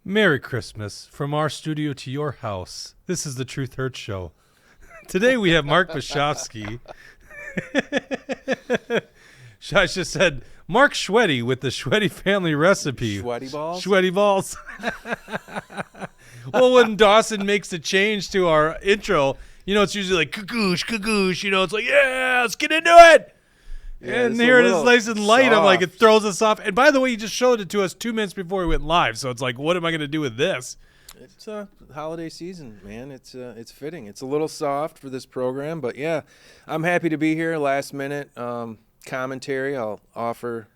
Merry Christmas from our studio to your house. This is the Truth Hurts Show. Today we have Mark Bishofsky. I just said Mark Schweddy with the Schweddy family recipe. Schweddy balls? Schweddy balls. Well, when Dawson makes the change to our intro, you know, it's usually like kakoosh, kakoosh. You know, it's like, yeah, let's get into it. Yeah, and here it is nice and light. Soft. I'm like, it throws us off. And by the way, he just showed it to us 2 minutes before we went live. So it's like, what am I going to do with this? It's holiday season, man. It's fitting. It's a little soft for this program. But, yeah, I'm happy to be here. Last minute commentary I'll offer.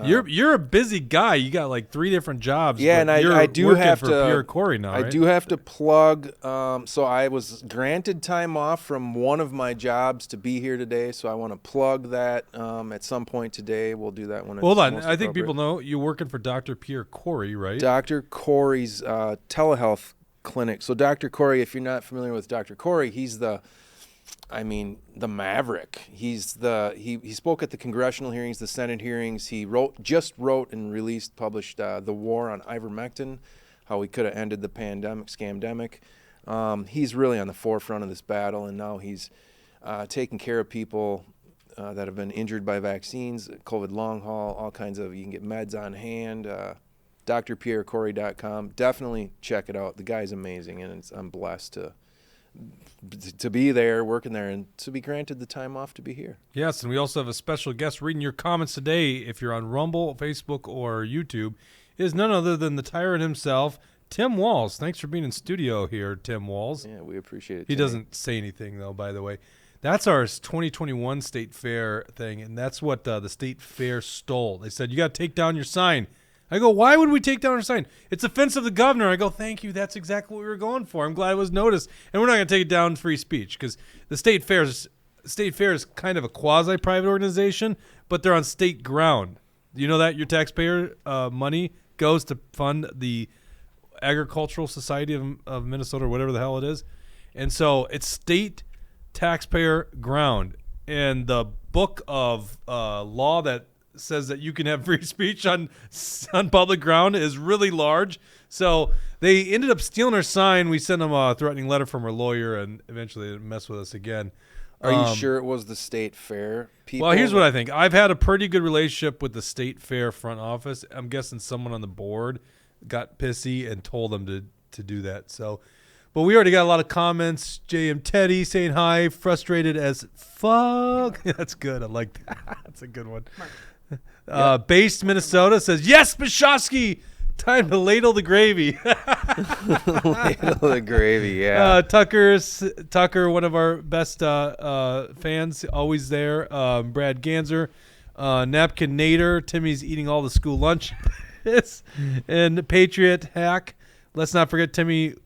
You're a busy guy. You got like 3 different jobs. Yeah, and I do have to. Pierre Corey now, I right? do have to plug. So I was granted time off from one of my jobs to be here today. So I want to plug that at some point today. We'll do that when it's Hold on. most I think appropriate. people know you're working for Dr. Pierre Corey, right? Dr. Corey's telehealth clinic. So Dr. Corey, if you're not familiar with Dr. Corey, he's the maverick. He spoke at the congressional hearings, the Senate hearings. He just wrote and published The War on Ivermectin, how we could have ended the scamdemic. He's really on the forefront of this battle, and now he's taking care of people that have been injured by vaccines, COVID long haul, all kinds of, you can get meds on hand. drpierrecorey.com. Definitely check it out. The guy's amazing, and I'm blessed to be there, working there, and to be granted the time off to be here. Yes, and we also have a special guest reading your comments today. If you're on Rumble, Facebook, or YouTube, is none other than the tyrant himself, Tim Walls. Thanks for being in studio here, Tim Walls. Yeah, we appreciate it. He doesn't say anything, though, by the way. That's our 2021 State Fair thing, and that's what the State Fair stole. They said, you got to take down your sign. I go, why would we take down our sign? It's offensive to the governor. I go, thank you. That's exactly what we were going for. I'm glad it was noticed. And we're not going to take it down free speech because the State Fair is kind of a quasi-private organization, but they're on state ground. You know that? Your taxpayer money goes to fund the Agricultural Society of Minnesota or whatever the hell it is. And so it's state taxpayer ground. And the book of law that says that you can have free speech on public ground is really large. So they ended up stealing our sign. We sent them a threatening letter from our lawyer, and eventually they messed with us again. Are you sure it was the State Fair people? Well, here's what I think. I've had a pretty good relationship with the State Fair front office. I'm guessing someone on the board got pissy and told them to do that. So, but we already got a lot of comments. JM Teddy saying hi, frustrated as fuck. That's good. I like that. That's a good one. Based Minnesota says, yes, Bishofsky, time to ladle the gravy. Ladle the gravy, yeah. Tucker, one of our best fans, always there. Brad Ganser, Napkin Nader, Timmy's eating all the school lunch. And Patriot Hack. Let's not forget Timmy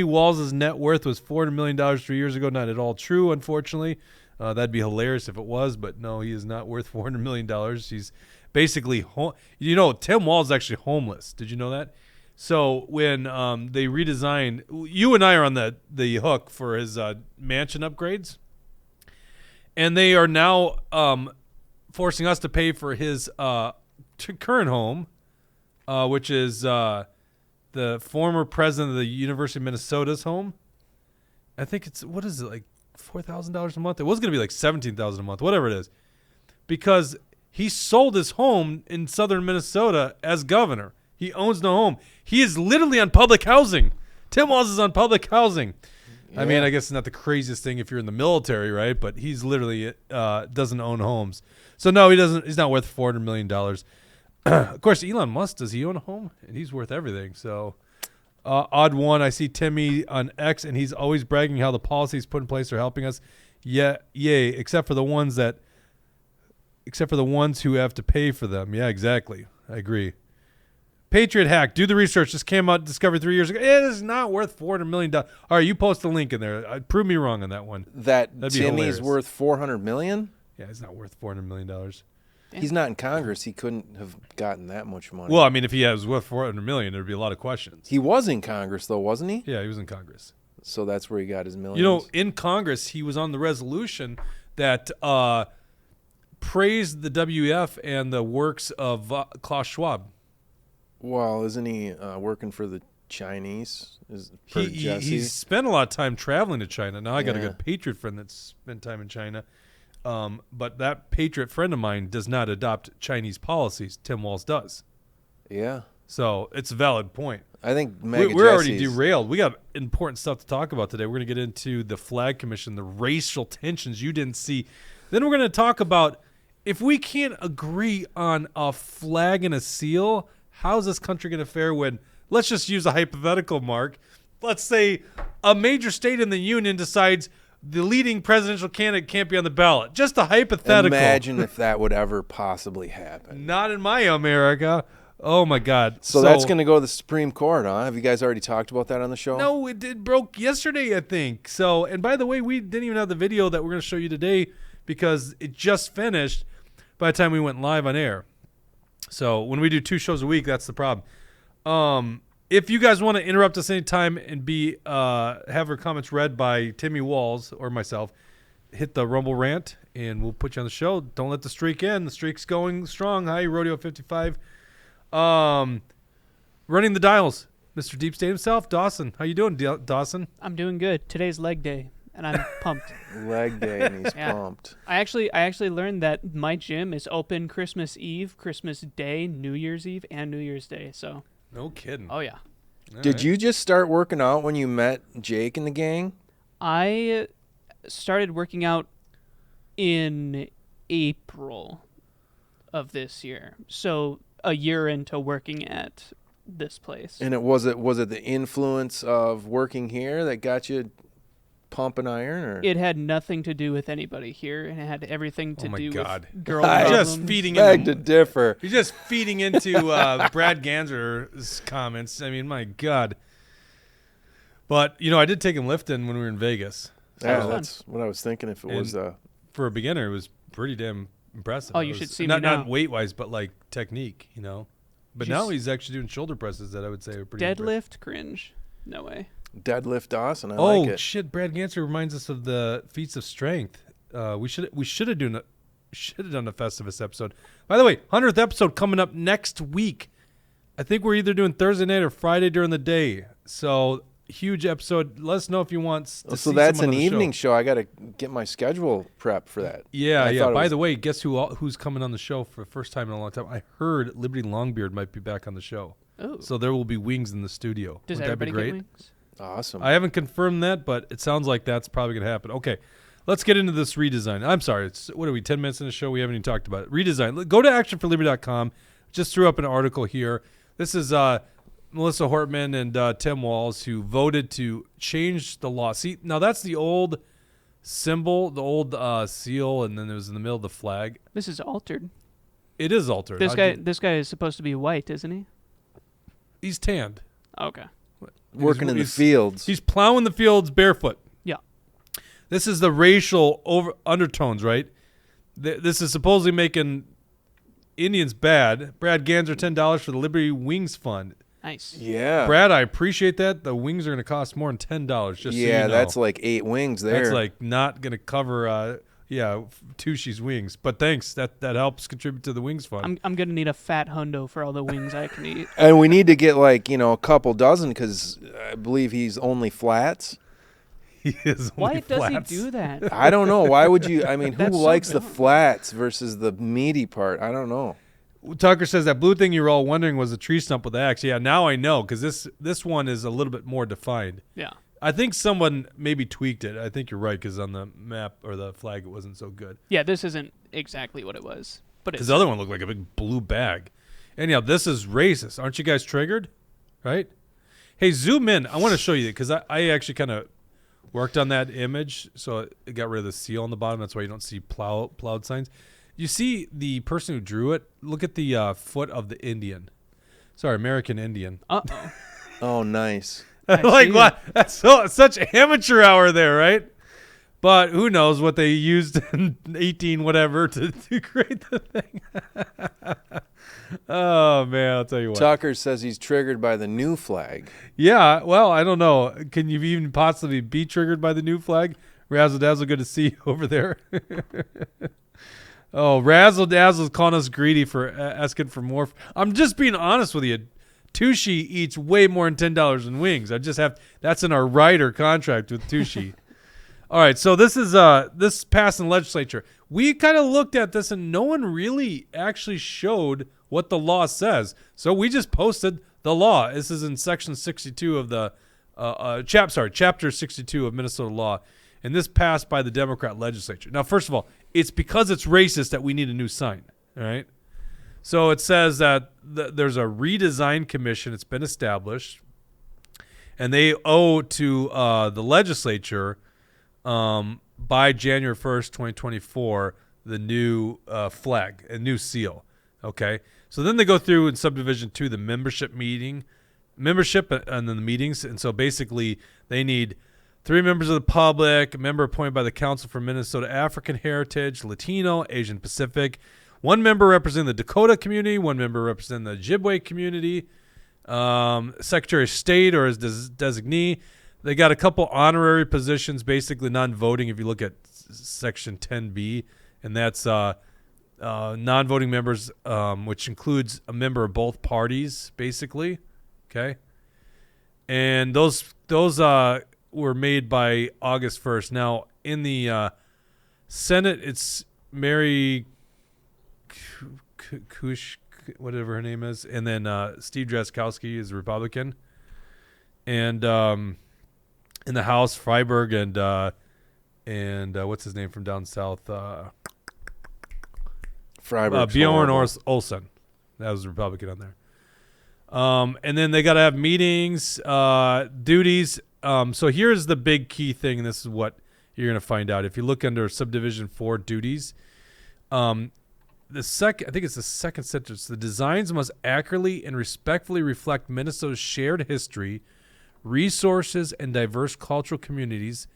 Walls' net worth was $400 million 3 years ago. Not at all true, unfortunately. That'd be hilarious if it was, but no, he is not worth $400 million. He's basically, Tim Walls is actually homeless. Did you know that? So when they redesigned, you and I are on the hook for his mansion upgrades, and they are now forcing us to pay for his current home, which is the former president of the University of Minnesota's home. I think it's, what is it, like $4,000 a month? It was going to be like $17,000 a month, whatever it is, because he sold his home in southern Minnesota as governor. He owns no home. He is literally on public housing. Tim Walz is on public housing. Yeah. I mean, I guess it's not the craziest thing if you're in the military, right? But he's literally doesn't own homes. So no, he doesn't. He's not worth $400 million. Of course, Elon Musk, does he own a home? And he's worth everything. So odd one. I see Timmy on X, and he's always bragging how the policies put in place are helping us. Yeah, yay! Except for the ones who have to pay for them. Yeah, exactly. I agree. Patriot Hack, do the research. This came out, discovered 3 years ago. It is not worth $400 million. All right, you post a link in there. Prove me wrong on that one. That'd Timmy's worth $400 million? Yeah, it's not worth $400 million. He's not in Congress. He couldn't have gotten that much money. Well, I mean, if he was worth $400 million, there'd be a lot of questions. He was in Congress, though, wasn't he? Yeah, he was in Congress. So that's where he got his millions. You know, in Congress, he was on the resolution that praised the WEF and the works of Klaus Schwab. Well, isn't he working for the Chinese? Per Jesse? He's spent a lot of time traveling to China. Now I got a Yeah. good Patriot friend that's spent time in China. But that Patriot friend of mine does not adopt Chinese policies. Tim Walz does. Yeah. So it's a valid point. I think We're already derailed. We got important stuff to talk about today. We're going to get into the Flag Commission, the racial tensions you didn't see. Then we're going to talk about if we can't agree on a flag and a seal, how's this country going to fare when, let's just use a hypothetical, Mark. Let's say a major state in the union decides the leading presidential candidate can't be on the ballot. Just a hypothetical. Imagine if that would ever possibly happen. Not in my America. Oh, my God. So that's going to go to the Supreme Court, huh? Have you guys already talked about that on the show? No, it broke yesterday, I think. So, and by the way, we didn't even have the video that we're going to show you today because it just finished by the time we went live on air. So when we do 2 shows a week, that's the problem. If you guys want to interrupt us anytime and have our comments read by Timmy Walz or myself, hit the Rumble rant and we'll put you on the show. Don't let the streak end. The streak's going strong. Hi, Rodeo 55. Running the dials, Mr. Deep State himself, Dawson. How you doing, Dawson? I'm doing good. Today's leg day, and I'm pumped. Leg day, and he's Yeah. pumped. I actually learned that my gym is open Christmas Eve, Christmas Day, New Year's Eve, and New Year's Day. So, No kidding. oh yeah, Did you just start working out when you met Jake and the gang? I started working out in April of this year. So a year into working at this place. And was it the influence of working here that got you pumping iron? Or? It had nothing to do with anybody here, and it had everything to Oh my do God. with girl I problems. just feeding Beg to into differ. You're just feeding into Brad Ganser's comments. I mean, my God. But, I did take him lifting when we were in Vegas. Yeah, fun. that's what I was thinking. If it was For a beginner, it was pretty damn impressive. Oh, It you was- should see me not now. Not weight-wise, but, like, technique, But Did you now s- he's actually doing shoulder presses that I would say are pretty impressive. Deadlift, cringe. No way. deadlift Dawson, I Oh, like it. shit. Brad Ganser reminds us of the feats of strength. We should have done a Festivus episode. By the way, 100th episode coming up next week. I think we're either doing Thursday night or Friday during the day. So huge episode. Let us know if you want to So see that's someone an on the evening show. show. I got to get my schedule prep for that. Yeah. I thought it By was- the way, guess who's coming on the show for the first time in a long time? I heard Liberty Longbeard might be back on the show. Oh, So there will be wings in the studio. does Wouldn't that be everybody great? get wings? Awesome. I haven't confirmed that, but it sounds like that's probably going to happen. Okay, let's get into this redesign. I'm sorry. What are we, 10 minutes in the show? We haven't even talked about it. Redesign. Go to actionforliberty.com. Just threw up an article here. This is Melissa Hortman and Tim Walz who voted to change the law. See, now that's the old symbol, the old seal, and then it was in the middle of the flag. This is altered. It is altered. This guy is supposed to be white, isn't he? He's tanned. Okay. Working in the he's- fields. He's plowing the fields barefoot. Yeah. This is the racial undertones, right? This is supposedly making Indians bad. Brad Ganser, $10 for the Liberty Wings Fund. Nice. Yeah. Brad, I appreciate that. The wings are going to cost more than $10. Just so you know. That's like 8 wings there. That's like not going to cover, Tushi's wings. But thanks. That helps contribute to the Wings Fund. I'm gonna need a fat hundo for all the wings I can eat. And we need to get a couple dozen because I believe he's only flats. He is Why only does flats. he do that? I don't know. Why would you? I mean, who That's so likes the dumb. flats versus the meaty part? I don't know. Tucker says that blue thing you were all wondering was a tree stump with the axe. Yeah, now I know because this one is a little bit more defined. Yeah. I think someone maybe tweaked it. I think you're right because on the map or the flag it wasn't so good. Yeah. This isn't exactly what it was, but Because it's the other one looked like a big blue bag. Anyhow, this is racist. Aren't you guys triggered? Right? Hey, zoom in. I want to show you because I actually kind of worked on that image, so it got rid of the seal on the bottom. That's why you don't see plowed signs. You see the person who drew it? Look at the foot of the Indian. Sorry, American Indian. Uh-oh. Oh, nice. Like see what? That's such amateur hour there, right? But who knows what they used in 18 whatever to create the thing. Oh man, I'll tell you what. Tucker says he's triggered by the new flag. Yeah, well, I don't know. Can you even possibly be triggered by the new flag? Razzle Dazzle, good to see you over there. Oh, Razzle Dazzle's calling us greedy for asking for more. I'm just being honest with you. Tushy eats way more than $10 in wings. That's in our rider contract with Tushy. All right, so this passed in the legislature. We kind of looked at this, and no one really actually showed what the law says. So we just posted the law. This is in section 62 of the chapter 62 of Minnesota law, and this passed by the Democrat legislature. Now, first of all, it's because it's racist that we need a new sign. All right. So it says that there's a redesign commission. It's been established, and they owe to the legislature by January 1st, 2024, the new flag, a new seal. Okay. So then they go through in subdivision 2 the membership and then the meetings. And so basically they need 3 members of the public, a member appointed by the Council for Minnesota African Heritage, Latino, Asian Pacific, 1 member representing the Dakota community, 1 member representing the Ojibwe community, Secretary of State or his designee. They got a couple honorary positions, basically non-voting if you look at section 10B, and that's non-voting members, which includes a member of both parties, basically. Okay. And those were made by August 1st. Now, in the Senate, it's Mary Kush, whatever her name is, and then Steve Drazkowski is a Republican. And in the House, Freiberg and what's his name from down south? Freiberg. Bjorn Olsen. That was a Republican on there. And then they got to have meetings, duties. So here's the big key thing, and this is what you're going to find out. If you look under subdivision 4 duties, I think it's the second sentence. The designs must accurately and respectfully reflect Minnesota's shared history, resources, and diverse cultural communities.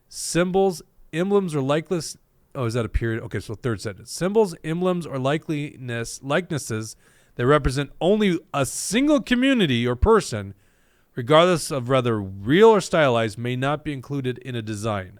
Symbols, emblems, or likenesses. Oh, is that a period? Okay, so third sentence. Symbols, emblems, or likenesses that represent only a single community or person, regardless of whether real or stylized, may not be included in a design.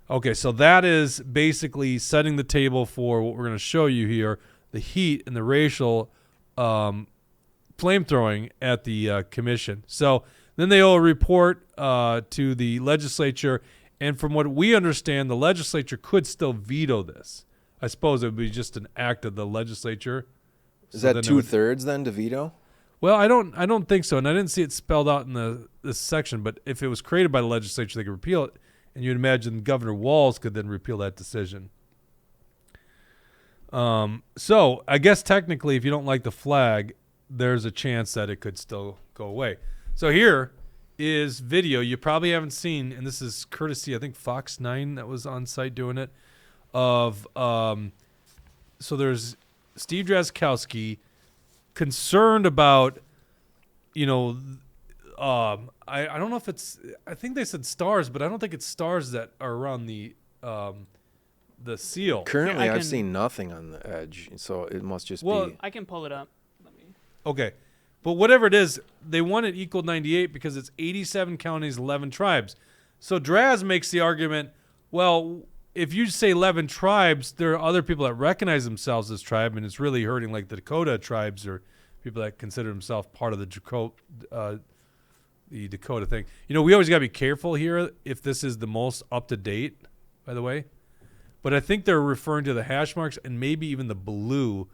Okay, so that is basically setting the table for what we're going to show you here, the heat and the racial flamethrowing at the commission. So then they will report to the legislature, and from what we understand, the legislature could still veto this. I suppose it would be just an act of the legislature. Is that 2/3 then to veto? Well, I don't think so, and I didn't see it spelled out in this section. But if it was created by the legislature, they could repeal it, and you'd imagine Governor Walz could then repeal that decision. So I guess technically, if you don't like the flag, there's a chance that it could still go away. So here is video you probably haven't seen, and this is courtesy, I think, Fox 9 that was on site doing it. So there's Steve Drazkowski concerned about, I don't know if it's, I think they said stars, but I don't think it's stars that are around the seal. Currently, I've seen nothing on the edge, so it must just be. I can pull it up. Okay. But whatever it is, they want it equal 98 because it's 87 counties, 11 tribes. So Draz makes the argument, well, if you say 11 tribes, there are other people that recognize themselves as tribe, and it's really hurting like the Dakota tribes or people that consider themselves part of the Dakota thing. We always got to be careful here if this is the most up-to-date, by the way. But I think they're referring to the hash marks and maybe even the blue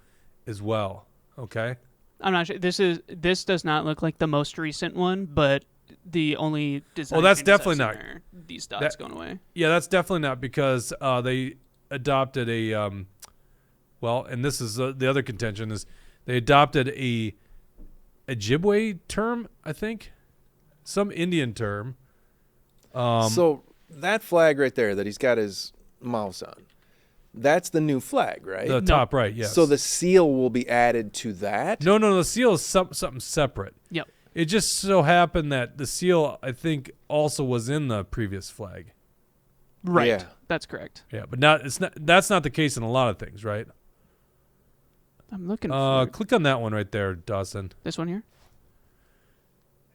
as well, okay? I'm not sure. This does not look like the most recent one, but the only design. Oh, that's definitely not. These dots going away. Yeah, that's definitely not because they adopted a. And this is the other contention is they adopted a Ojibwe term, I think, some Indian term. So that flag right there that he's got his mouse on. That's the new flag, right? The top right, yes. So the seal will be added to that? No, the seal is something separate. Yep. It just so happened that the seal, I think, also was in the previous flag. Right. Yeah. That's correct. Yeah, but that's not the case in a lot of things, right? I'm looking for it. Click on that one right there, Dawson. This one here?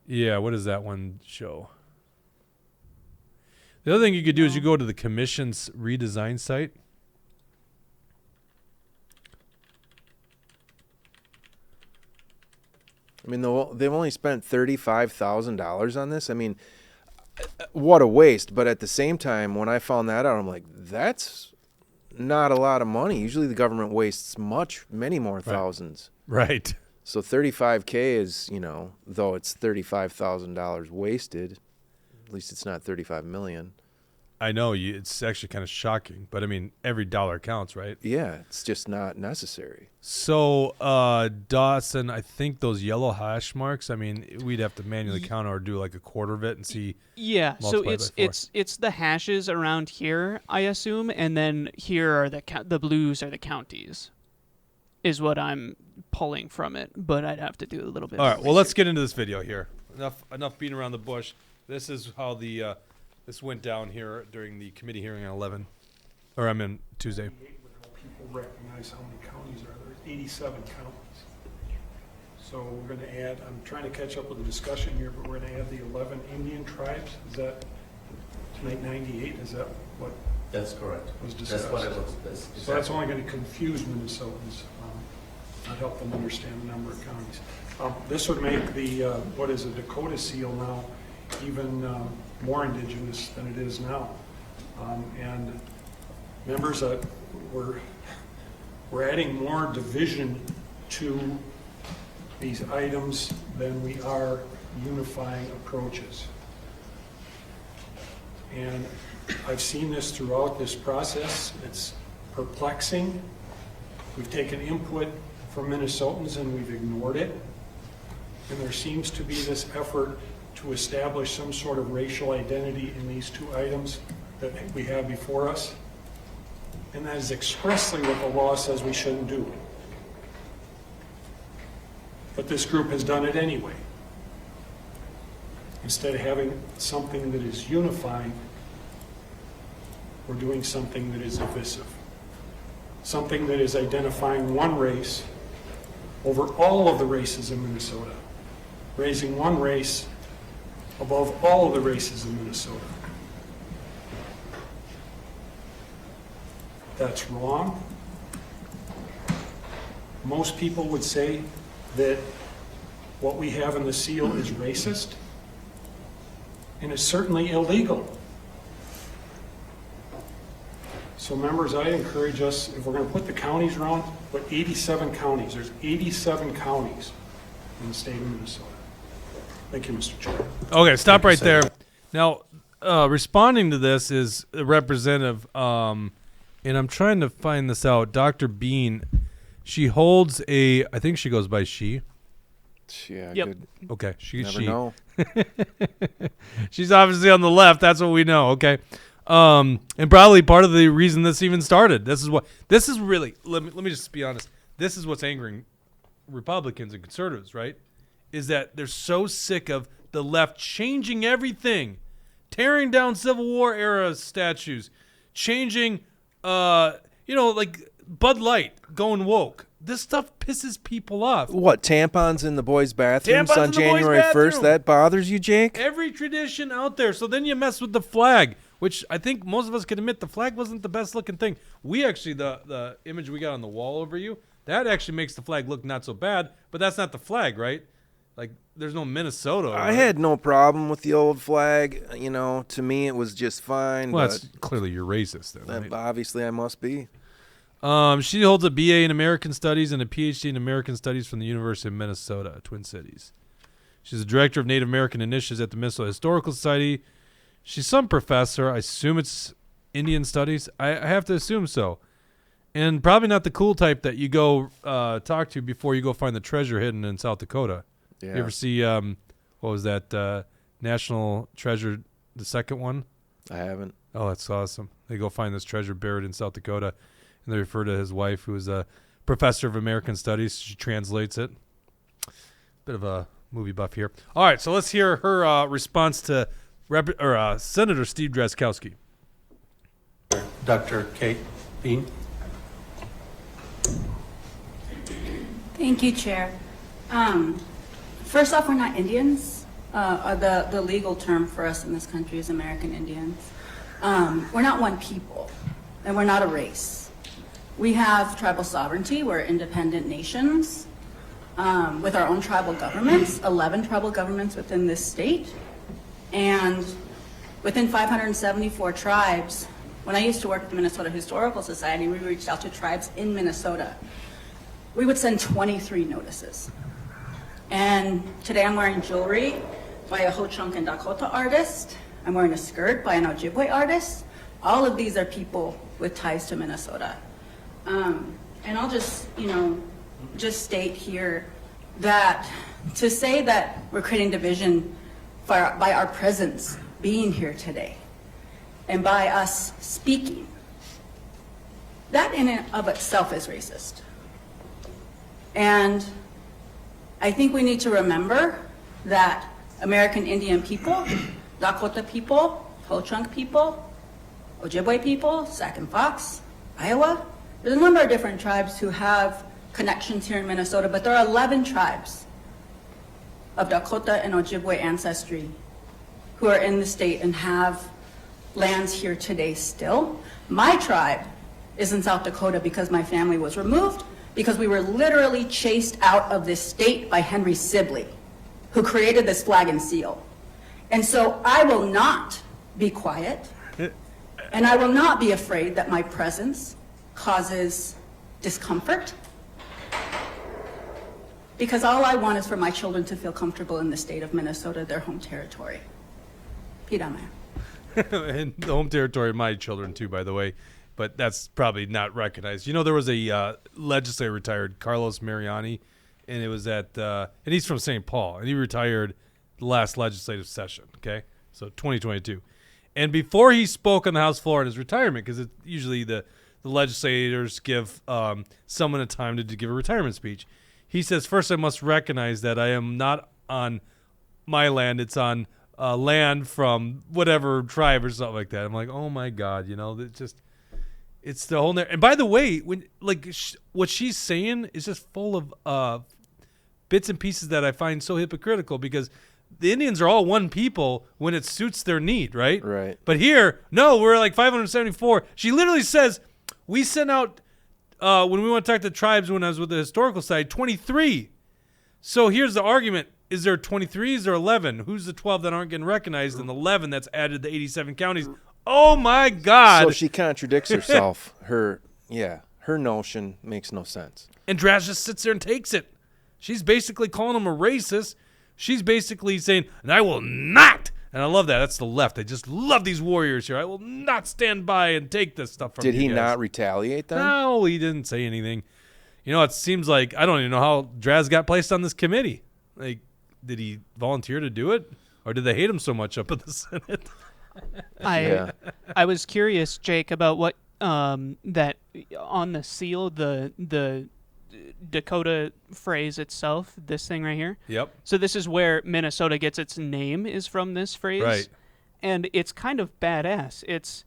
Yeah, what does that one show? The other thing you could do is you go to the commission's redesign site. I mean, they've only spent $35,000 on this. I mean, what a waste. But at the same time, when I found that out, I'm like, that's not a lot of money. Usually the government wastes many more thousands. Right. So $35K is, though it's $35,000 wasted, at least it's not $35 million. I know it's actually kind of shocking, but I mean, every dollar counts, right? Yeah, it's just not necessary. So, Dawson, I think those yellow hash marks, I mean, we'd have to manually count or do like a quarter of it and see. Yeah, so multiplied by 4. it's the hashes around here, I assume, and then here are the blues are the counties, is what I'm pulling from it. But I'd have to do a little bit. All right, well, let's get into this video here. Enough beating around the bush. This is how this went down here during the committee hearing on Tuesday. People recognize how many counties are there. There's 87 counties. So we're going to add, I'm trying to catch up with the discussion here, but we're going to add the 11 Indian tribes. Is that, tonight 98, is that what That's correct. was discussed? That's what it was. So that's only going to confuse Minnesotans, not help them understand the number of counties. This would make the, what is a Dakota seal now, even more indigenous than it is now. And members, we're adding more division to these items than we are unifying approaches. And I've seen this throughout this process. It's perplexing. We've taken input from Minnesotans and we've ignored it. And there seems to be this effort to establish some sort of racial identity in these two items that we have before us. And that is expressly what the law says we shouldn't do. But this group has done it anyway. Instead of having something that is unifying, we're doing something that is divisive. Something that is identifying one race over all of the races in Minnesota, raising one race above all of the races in Minnesota. That's wrong. Most people would say that what we have in the seal is racist, and it's certainly illegal. So members, I encourage us, if we're going to put the counties around, put 87 counties. There's 87 counties in the state of Minnesota. Thank you, Mr. Chair. Okay, stop right there. Now, responding to this is a representative, and I'm trying to find this out. Dr. Bean, she holds I think she goes by she. Yeah, Yep. good. Okay, she. Never know. She's obviously on the left. That's what we know. Okay, and probably part of the reason this even started. This is really. Let me just be honest. This is what's angering Republicans and conservatives, right? Is that they're so sick of the left changing everything, tearing down Civil War era statues, changing, like Bud Light going woke. This stuff pisses people off. What, tampons in the boys' bathrooms Tampons on in the boys' January 1st? bathroom. That bothers you, Jake? Every tradition out there. So then you mess with the flag, which I think most of us can admit the flag wasn't the best looking thing. We actually, the image we got on the wall over you, that actually makes the flag look not so bad, but that's not the flag, right? Like, there's no Minnesota. I had no problem with the old flag. To me it was just fine. Well, but that's clearly you're racist then, right? obviously I must be. She holds a BA in American Studies and a PhD in American Studies from the University of Minnesota, Twin Cities. She's the director of Native American Initiatives at the Minnesota Historical Society. She's some professor. I assume it's Indian Studies. I have to assume so. And probably not the cool type that you go talk to before you go find the treasure hidden in South Dakota. Yeah. You ever see, what was that, National Treasure, the second one? I haven't. Oh, that's awesome. They go find this treasure buried in South Dakota, and they refer to his wife, who is a professor of American Studies. She translates it. Bit of a movie buff here. All right, so let's hear her response to Senator Steve Drazkowski. Dr. Kate Bean. Thank you, Chair. First off, we're not Indians. The legal term for us in this country is American Indians. We're not one people, and we're not a race. We have tribal sovereignty. We're independent nations. with our own tribal governments, 11 tribal governments within this state. And within 574 tribes, when I used to work at the Minnesota Historical Society, we reached out to tribes in Minnesota. We would send 23 notices. And today I'm wearing jewelry by a Ho-Chunk and Dakota artist. I'm wearing a skirt by an Ojibwe artist. All of these are people with ties to Minnesota. And I'll just, just state here that to say that we're creating division by our presence being here today and by us speaking, that in and of itself is racist. And I think we need to remember that American Indian people, Dakota people, Ho-Chunk people, Ojibwe people, Sac and Fox, Iowa, there's a number of different tribes who have connections here in Minnesota, but there are 11 tribes of Dakota and Ojibwe ancestry who are in the state and have lands here today still. My tribe is in South Dakota because my family was removed, because we were literally chased out of this state by Henry Sibley, who created this flag and seal. And so I will not be quiet, and I will not be afraid that my presence causes discomfort, because all I want is for my children to feel comfortable in the state of Minnesota, their home territory. Pirame. And the home territory of my children too, by the way, but that's probably not recognized. There was a legislator retired, Carlos Mariani, and it was at and he's from St. Paul, and he retired the last legislative session. Okay, so 2022, and before he spoke on the House floor in his retirement, because it's usually the legislators give someone a time to give a retirement speech. He says, first, I must recognize that I am not on my land. It's on land from whatever tribe or something like that. I'm like, oh, my God. It's the whole – and by the way, when what she's saying is just full of bits and pieces that I find so hypocritical, because the Indians are all one people when it suits their need, right? Right. But here, no, we're like 574. She literally says – we sent out, when we went to talk to tribes when I was with the historical side, 23. So here's the argument. Is there 23? Is there 11? Who's the 12 that aren't getting recognized and the 11 that's added to 87 counties? Oh, my God. So she contradicts herself. Her notion makes no sense. And Draz just sits there and takes it. She's basically calling him a racist. She's basically saying, and I will not. And I love that. That's the left. I just love these warriors here. I will not stand by and take this stuff from you Did he guys. not retaliate then? No, he didn't say anything. It seems like I don't even know how Draz got placed on this committee. Like, did he volunteer to do it? Or did they hate him so much up in the Senate? I was curious, Jake, about what that on the seal, the Dakota phrase itself, this thing right here. Yep. So this is where Minnesota gets its name, is from this phrase. Right. And it's kind of badass.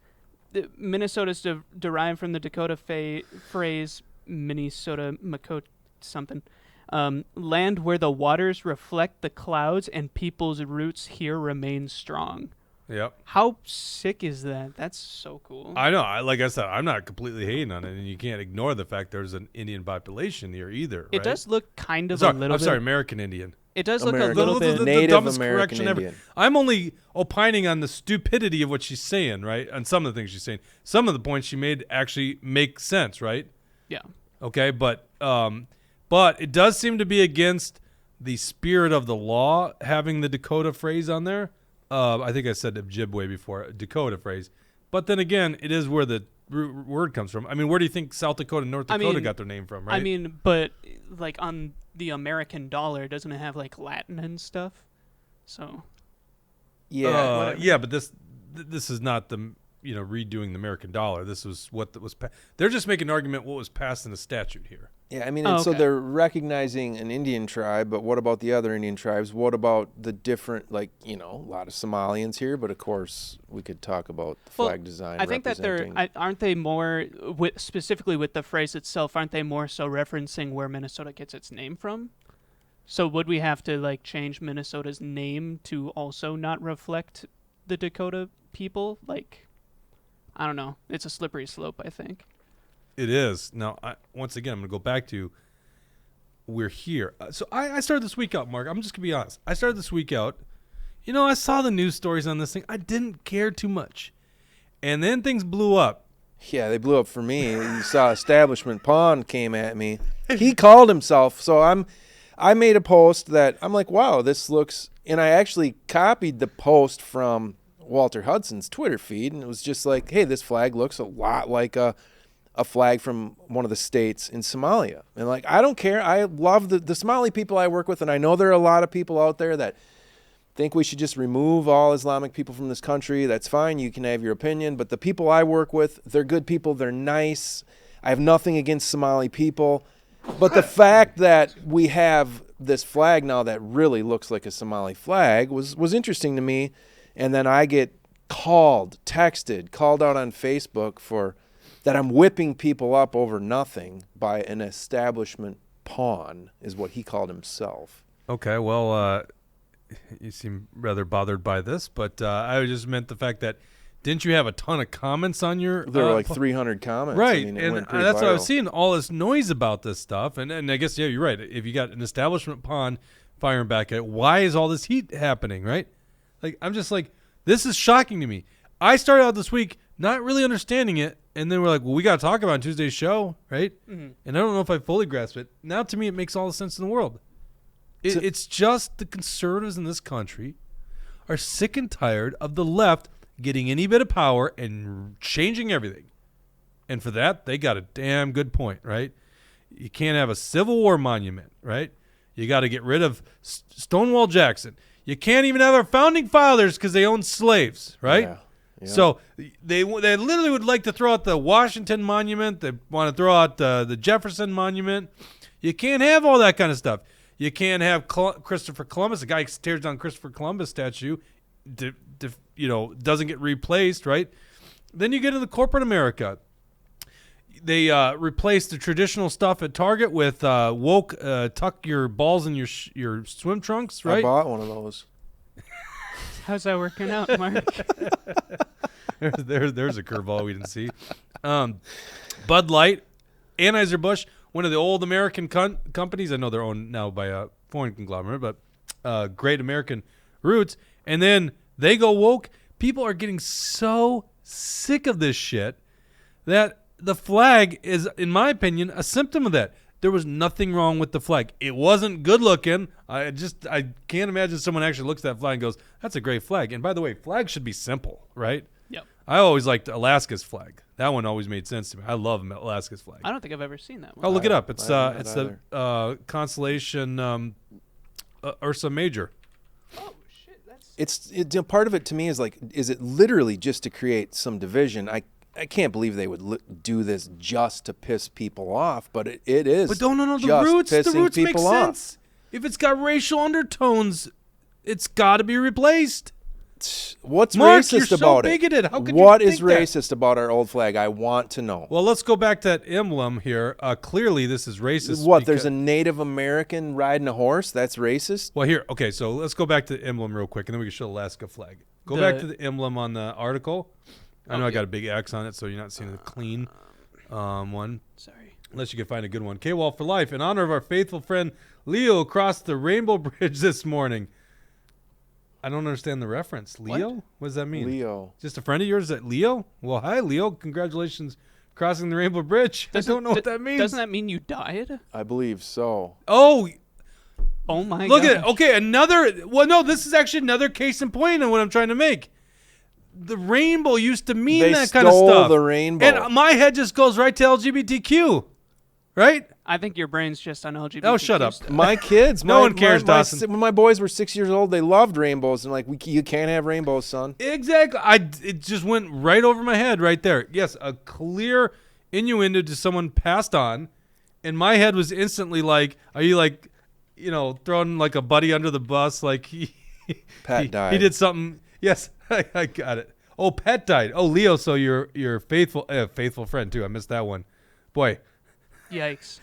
Minnesota's derived from the Dakota phrase Minnesota Makot something. Land where the waters reflect the clouds and people's roots here remain strong. Yep. How sick is that? That's so cool. I know. Like I said, I'm not completely hating on it, and you can't ignore the fact there's an Indian population here either. It right? does look kind of I'm a little bit. sorry, American Indian. It does American. look a little bit. The Native dumbest American correction Indian. ever. I'm only opining on the stupidity of what she's saying, right? On some of the things she's saying. Some of the points she made actually make sense, right? Yeah. Okay, but it does seem to be against the spirit of the law having the Dakota phrase on there. I think I said Ojibwe before, Dakota phrase. But then again, it is where the word comes from. I mean, where do you think South Dakota and North Dakota got their name from, right? I mean, but like on the American dollar, doesn't it have like Latin and stuff? So. Yeah. Yeah, but this is not the redoing the American dollar. This was what was they're just making an argument what was passed in the statute here. Yeah, I mean, Oh, and so okay. they're recognizing an Indian tribe, but what about the other Indian tribes? What about the different, a lot of Somalians here, but of course we could talk about the flag design. I think that aren't they more, specifically with the phrase itself, aren't they more so referencing where Minnesota gets its name from? So would we have to change Minnesota's name to also not reflect the Dakota people? I don't know. It's a slippery slope, I think. It is. Now, once again, I'm going to go back to we're here. So I started this week out, Mark. I'm just going to be honest. I started this week out. You know, I saw the news stories on this thing. I didn't care too much. And then things blew up. Yeah, they blew up for me. You saw Establishment Pawn came at me. He called himself. So I made a post that I'm like, wow, this looks, and I actually copied the post from Walter Hudson's Twitter feed, and it was just like, hey, this flag looks a lot like a flag from one of the states in Somalia. And like, I don't care. I love the Somali people I work with, and I know there are a lot of people out there that think we should just remove all Islamic people from this country. That's fine. You can have your opinion. But the people I work with, they're good people. They're nice. I have nothing against Somali people. But the fact that we have this flag now that really looks like a Somali flag was interesting to me. And then I get called out on Facebook for that I'm whipping people up over nothing by an establishment pawn, is what he called himself. Okay, well, you seem rather bothered by this, but I just meant the fact that didn't you have a ton of comments on your? There were like 300 comments. Right, I mean, and went pretty that's what I was viral. seeing, all this noise about this stuff, and I guess, yeah, you're right. If you got an establishment pawn firing back at it, why is all this heat happening, right? Like, I'm just like, this is shocking to me. I started out this week not really understanding it, and then we're like, well, we got to talk about it on Tuesday's show, right? Mm-hmm. And I don't know if I fully grasp it. Now, to me, it makes all the sense in the world. It's just the conservatives in this country are sick and tired of the left getting any bit of power and changing everything. And for that, they got a damn good point, right? You can't have a Civil War monument, right? You got to get rid of Stonewall Jackson. You can't even have our founding fathers because they owned slaves, right? Yeah. Yeah. So they literally would like to throw out the Washington Monument. They want to throw out the Jefferson Monument. You can't have all that kind of stuff. You can't have Christopher Columbus. A guy tears down Christopher Columbus statue, doesn't get replaced, right? Then you get into corporate America. They replace the traditional stuff at Target with woke tuck your balls in your swim trunks, right? I bought one of those. How's that working out, Mark? There's a curveball we didn't see. Bud Light, Anheuser-Busch, one of the old American companies. I know they're owned now by a foreign conglomerate, but great American roots. And then they go woke. People are getting so sick of this shit that the flag is, in my opinion, a symptom of that. There was nothing wrong with the flag. It wasn't good looking. I can't imagine someone actually looks at that flag and goes, that's a great flag. And by the way, flags should be simple, right? Yep. I always liked Alaska's flag. That one always made sense to me. I love Alaska's flag. I don't think I've ever seen that one. Oh, look it up. It's either. the constellation Ursa Major. Oh shit, that's. It's part of it to me is like, is it literally just to create some division? I can't believe they would do this just to piss people off, but it is. But no, the just roots pissing make people off. sense. If it's got racial undertones, it's got to be replaced. What's Mark, racist you're so about bigoted. it? How could What you is think that? racist about our old flag? I want to know. Well, let's go back to that emblem here. Clearly, this is racist. What? There's a Native American riding a horse? That's racist? Well, here, okay, so let's go back to the emblem real quick, and then we can show the Alaska flag. Go back to the emblem on the article. I know I got a big X on it, so you're not seeing the clean one. Sorry. Unless you can find a good one. K-Wall for life. In honor of our faithful friend Leo crossed the Rainbow Bridge this morning. I don't understand the reference. Leo? What does that mean? Leo. Just a friend of yours at Leo? Well, hi, Leo. Congratulations crossing the Rainbow Bridge. I don't know what that means. Doesn't that mean you died? I believe so. Oh, Oh my god. look at it. Okay, this is actually another case in point on what I'm trying to make. The rainbow used to mean They that kind of stole stuff. the rainbow. And my head just goes right to LGBTQ, right? I think your brain's just on LGBT. Oh, shut up. stuff. My kids, No one cares, Dawson. When my boys were 6 years old, they loved rainbows. And like, you can't have rainbows, son. Exactly. It just went right over my head right there. Yes, a clear innuendo to someone passed on, and my head was instantly like, are you like, throwing like a buddy under the bus? Like Pat died. He did something. Yes, I got it. Oh, Pat died. Oh, Leo, so you're faithful friend too. I missed that one. Boy, Yikes.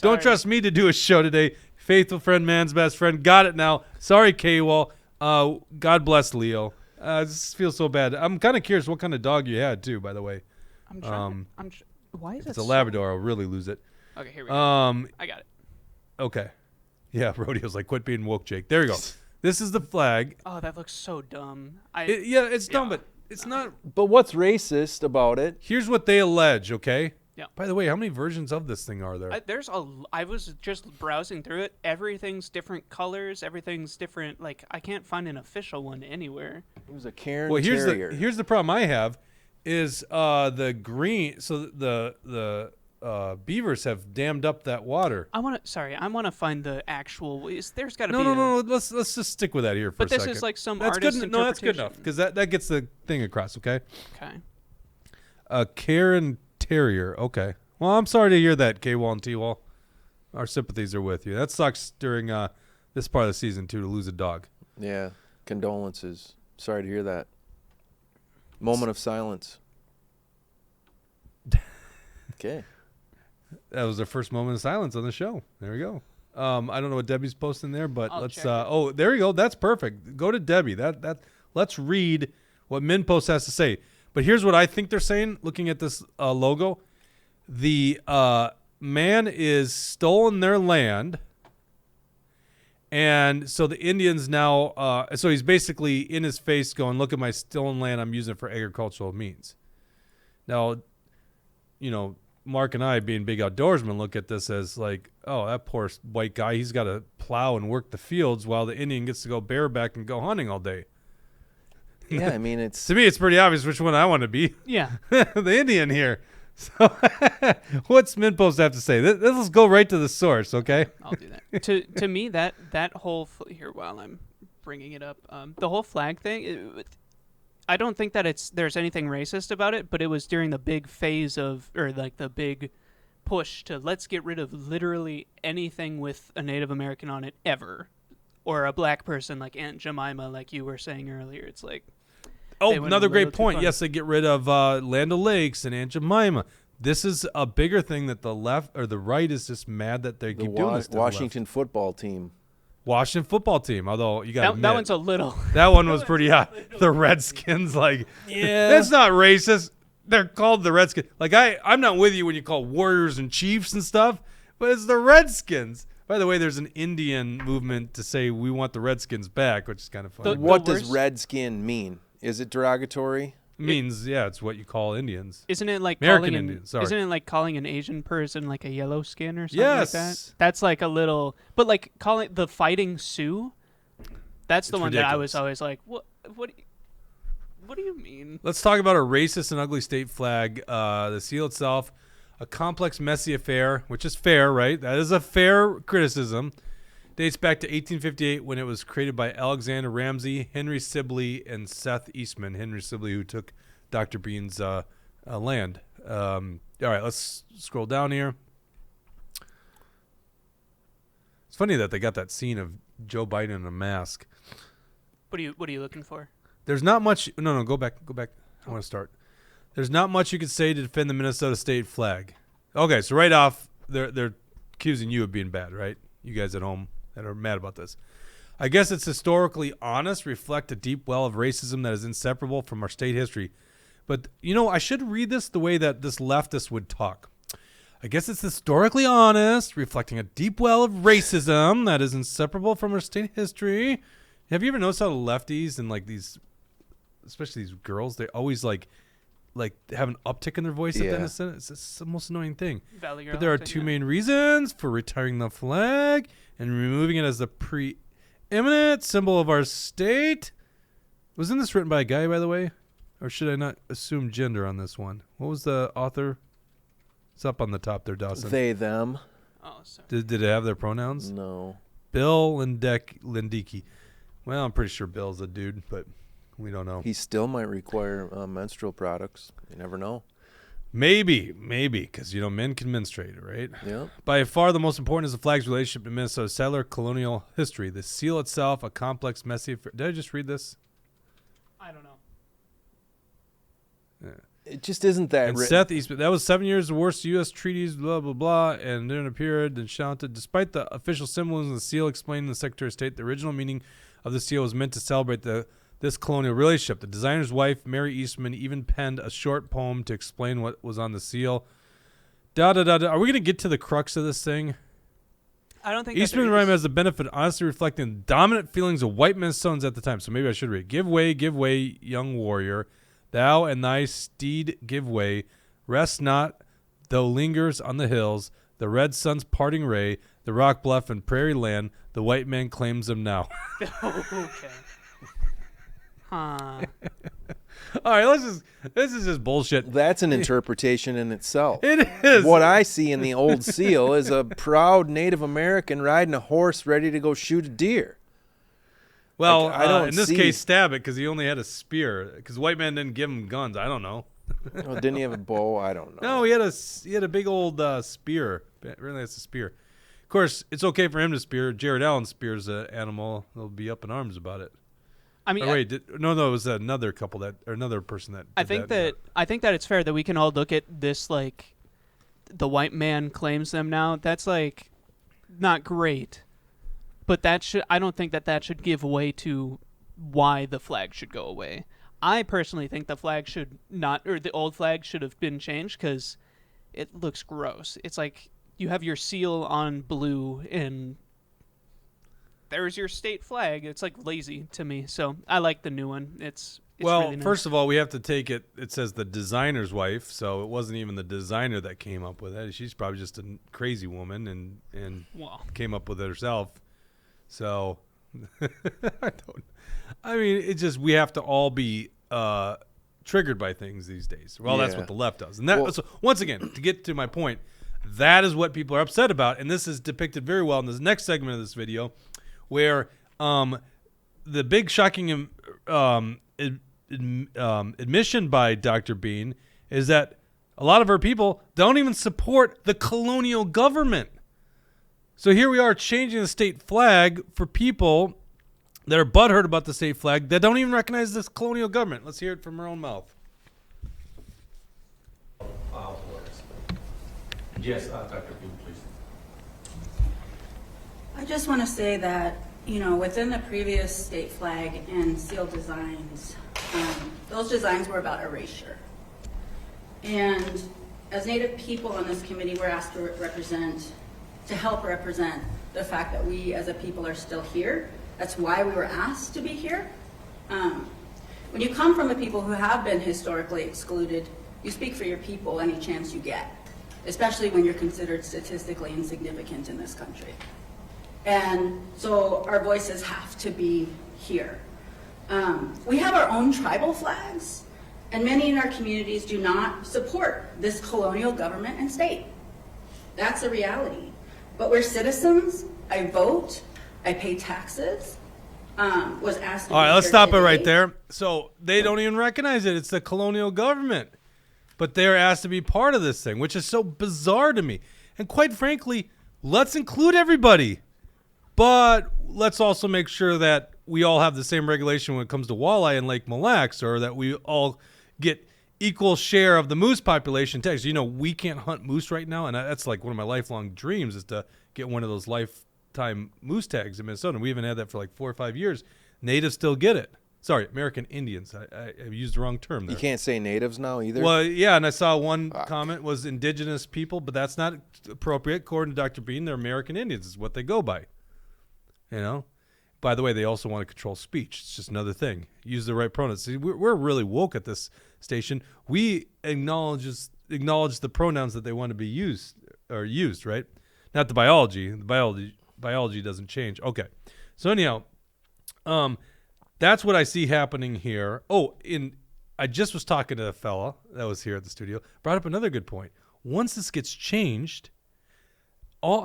don't trust me to do a show today. Faithful friend, man's best friend. Got it now. Sorry, K-Wall. God bless Leo. This feels so bad. I'm kind of curious what kind of dog you had too, by the way. I'm trying. Why is If it's it a Labrador, I'll really lose it. Okay, here we go. I got it. Okay. Yeah, Rodeo's like, quit being woke, Jake. There you go. This is the flag. Oh, that looks so dumb. It's dumb, but it's not. But what's racist about it? Here's what they allege, okay? Yeah. By the way, how many versions of this thing are there? I was just browsing through it. Everything's different colors. Everything's different. Like, I can't find an official one anywhere. It was a Cairn Well, Terrier. here's the problem I have is the green. So the beavers have dammed up that water. I want to find the actual. There's got to be. No. Let's just stick with that here for But a second. this is like some that's artist good. No, that's good enough interpretation. because that gets the thing across. Okay. Okay. A Cairn Terrier. Okay. Well, I'm sorry to hear that, K-Wall and T-Wall. Our sympathies are with you. That sucks during this part of the season too to lose a dog. Yeah, condolences. Sorry to hear that. Moment of silence. Okay. That was our first moment of silence on the show. There we go. I don't know what Debbie's posting there, but I'll let's. check it. Oh, there you go. That's perfect. Go to Debbie. That. Let's read what MinPost has to say. But here's what I think they're saying. Looking at this logo, the man is stolen their land, and so the Indians now. So he's basically in his face, going, "Look at my stolen land. I'm using it for agricultural means." Now, Mark and I, being big outdoorsmen, look at this as like, oh, that poor white guy, he's got to plow and work the fields while the Indian gets to go bareback and go hunting all day. Yeah, I mean, it's To me, it's pretty obvious which one I want to be. Yeah. The Indian here. So what's MinPost have to say? Let's go right to the source, okay? I'll do that. To me, that whole here while I'm bringing it up, the whole flag thing. I don't think that there's anything racist about it, but it was during the big phase the big push to let's get rid of literally anything with a Native American on it ever, or a black person like Aunt Jemima, like you were saying earlier. It's like, Oh, they went another a little great too point. far. Yes, they get rid of Land O'Lakes and Aunt Jemima. This is a bigger thing that the left or the right is just mad that they the keep doing this. To the Washington football team. left. Washington football team. Although you got that one's a little. that one was pretty hot. The Redskins, like, Yeah. it's not racist. They're called the Redskins. Like I'm not with you when you call Warriors and Chiefs and stuff, but it's the Redskins. By the way, there's an Indian movement to say we want the Redskins back, which is kind of funny. The- What does worst- redskin mean? Is it derogatory? Means it's what you call Indians. Isn't it like American calling Indian, sorry. Isn't it like calling an Asian person like a yellow skin or something like that? Yes. That's like a little, but like calling the Fighting Sioux. That's the It's one that I ridiculous. was always like, what do you mean? Let's talk about a racist and ugly state flag. The seal itself, a complex, messy affair, which is fair, right? That is a fair criticism. Dates back to 1858 when it was created by Alexander Ramsey, Henry Sibley, and Seth Eastman. Henry Sibley, who took Dr. Bean's land. All right, let's scroll down here. It's funny that they got that scene of Joe Biden in a mask. What are you looking for? There's not much. No, go back. I want to start. There's not much you could say to defend the Minnesota state flag. Okay, so right off, they're accusing you of being bad, right? You guys at home that are mad about this. I guess it's historically honest, reflect a deep well of racism that is inseparable from our state history. But, I should read this the way that this leftist would talk. I guess it's historically honest, reflecting a deep well of racism that is inseparable from our state history. Have you ever noticed how the lefties and like these, especially these girls, they always like have an uptick in their voice at the end of Yeah. the sentence? It's the most annoying thing. Valley Girl But there are thing, two yeah. main reasons for retiring the flag and removing it as the preeminent symbol of our state. Wasn't this written by a guy, by the way? Or should I not assume gender on this one? What was the author? It's up on the top there, Dawson. They, them. Oh, sorry. Did it have their pronouns? No. Bill Lindicki. Well, I'm pretty sure Bill's a dude, but we don't know. He still might require menstrual products. You never know. Maybe, because, men can menstruate, right? Yeah. By far the most important is the flag's relationship to Minnesota's settler colonial history. The seal itself, a complex, messy affair. Did I just read this? I don't know. It just isn't that And written. Seth Eastman, that was 7 years of worst U.S. treaties, blah, blah, blah, and during a period, and shouted, despite the official symbolism of the seal explained in the Secretary of State, the original meaning of the seal was meant to celebrate this colonial relationship. The designer's wife, Mary Eastman, even penned a short poem to explain what was on the seal. Da da da da. Are we gonna get to the crux of this thing? I don't think Eastman rhyme has the benefit of honestly reflecting the dominant feelings of white Minnesotans at the time. So maybe I should read. Give way, young warrior. Thou and thy steed give way. Rest not, though lingers on the hills. The red sun's parting ray. The rock bluff and prairie land. The white man claims them now. Okay. Huh. All right, this is just bullshit. That's an interpretation in itself. It is. What I see in the old seal is a proud Native American riding a horse ready to go shoot a deer. Well, Like, I don't in this see- case, stab it because he only had a spear. Because white man didn't give him guns. I don't know. Oh, didn't he have a bow? I don't know. No, he had a big old spear. Really, that's a spear. Of course, it's okay for him to spear. Jared Allen spears an animal. They'll be up in arms about it. I mean, Oh, wait, no, it was another couple or another person that. I did think that. I think that it's fair that we can all look at this like the white man claims them now. That's like not great, but I don't think that should give way to why the flag should go away. I personally think the flag should not, or the old flag should have been changed because it looks gross. It's like you have your seal on blue and there's your state flag. It's like lazy to me. So I like the new one. It's Well, really nice. first of all, we have to take it. It says the designer's wife, so it wasn't even the designer that came up with it. She's probably just a crazy woman and Well, came up with it herself. So, I mean, it's just we have to all be triggered by things these days. Well, that's Yeah. what the left does. And that Well- so once again, to get to my point, that is what people are upset about, and this is depicted very well in this next segment of this video, where the big shocking admission by Dr. Bean is that a lot of our people don't even support the colonial government. So here we are changing the state flag for people that are butthurt about the state flag that don't even recognize this colonial government. Let's hear it from her own mouth. Words. Yes, Dr. Bean, please. I just want to say that, within the previous state flag and seal designs, those designs were about erasure. And as Native people on this committee, we're asked to help represent the fact that we as a people are still here. That's why we were asked to be here. When you come from a people who have been historically excluded, you speak for your people any chance you get, especially when you're considered statistically insignificant in this country. And so our voices have to be here. We have our own tribal flags, and many in our communities do not support this colonial government and state. That's a reality. But we're citizens. I vote. I pay taxes. Was asked to All be right, let's here stop it today. right there. So they don't even recognize it. It's the colonial government. But they're asked to be part of this thing, which is so bizarre to me. And quite frankly, let's include everybody. But let's also make sure that we all have the same regulation when it comes to walleye in Lake Mille Lacs, or that we all get equal share of the moose population tags. We can't hunt moose right now, and that's like one of my lifelong dreams is to get one of those lifetime moose tags in Minnesota. We haven't had that for like 4 or 5 years. Natives still get it. Sorry, American Indians. I used the wrong term there. You can't say natives now either. Well, yeah, and I saw one comment was indigenous people, but that's not appropriate. According to Dr. Bean, they're American Indians is what they go by. By the way, they also want to control speech. It's just another thing. Use the right pronouns. See, we're really woke at this station. We acknowledge the pronouns that they want to be used, right? Not the biology. The biology doesn't change. Okay. So anyhow, that's what I see happening here. I just was talking to a fella that was here at the studio, brought up another good point. Once this gets changed,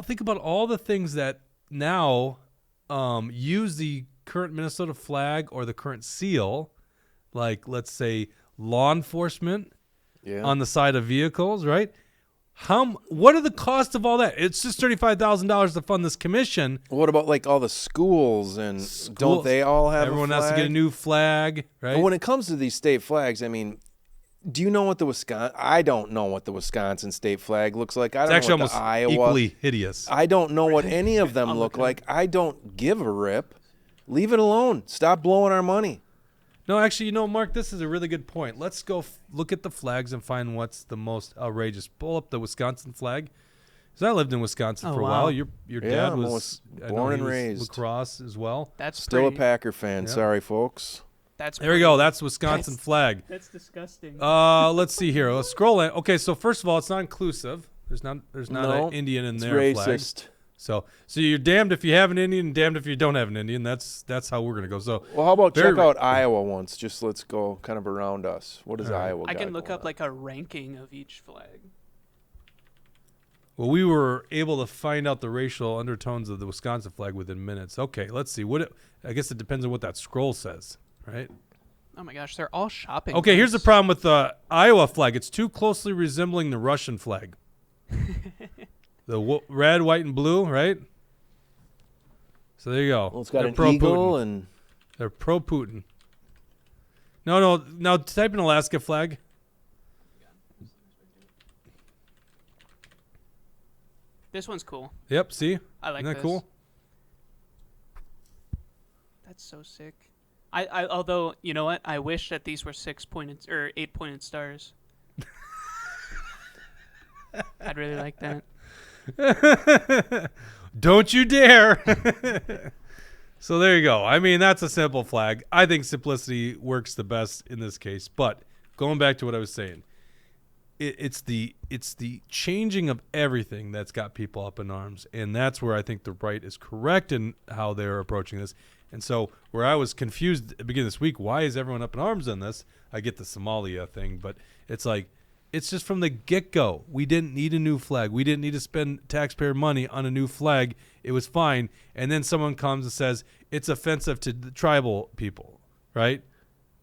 think about all the things that now use the current Minnesota flag or the current seal, like let's say law enforcement on the side of vehicles, right? What are the costs of all that? It's just $35,000 to fund this commission. What about like all the schools and don't they all have Everyone a flag? has to get a new flag, right? But when it comes to these state flags, I mean, do you know what I don't know what the Wisconsin state flag looks like. I It's don't actually know what almost the Iowa. equally hideous. I don't know what any of them look like. I don't give a rip. Leave it alone. Stop blowing our money. No, actually, Mark, this is a really good point. Let's go look at the flags and find what's the most outrageous. Pull up the Wisconsin flag. Because I lived in Wisconsin for a while. Your dad was born and raised. lacrosse as well. That's Still a Packer fan. Yeah. Sorry, folks. There we go. That's Wisconsin flag. That's disgusting. Let's see here. Let's scroll in. Okay, so first of all, it's not inclusive. There's not No, an Indian in It's their racist. flag. So you're damned if you have an Indian, and damned if you don't have an Indian. That's how we're gonna go. So Well, how about Very check out Iowa once? Just let's go kind of around us. What does All right. Iowa I got can look going up on? like a ranking of each flag. well, we were able to find out the racial undertones of the Wisconsin flag within minutes. Okay, let's see. I guess it depends on what that scroll says, right? Oh my gosh, they're all shopping. Okay, here's the lists. problem with the Iowa flag. It's too closely resembling the Russian flag. The red, white, and blue, right? So there you go. Well, it's got They're an pro-Putin. eagle and They're pro-Putin. No. Now type in Alaska flag. This one's cool. Yep. See? I like Isn't that this. cool? That's so sick. I although you know what, I wish that these were 6-pointed or 8-pointed stars. I'd really like that. Don't you dare. So there you go. I mean, that's a simple flag. I think simplicity works the best in this case. But going back to what I was saying, it's the changing of everything that's got people up in arms, and that's where I think the right is correct in how they're approaching this. And so where I was confused at the beginning of this week, why is everyone up in arms on this? I get the Somalia thing, but it's like, it's just from the get-go. We didn't need a new flag. We didn't need to spend taxpayer money on a new flag. It was fine. And then someone comes and says, it's offensive to the tribal people, right?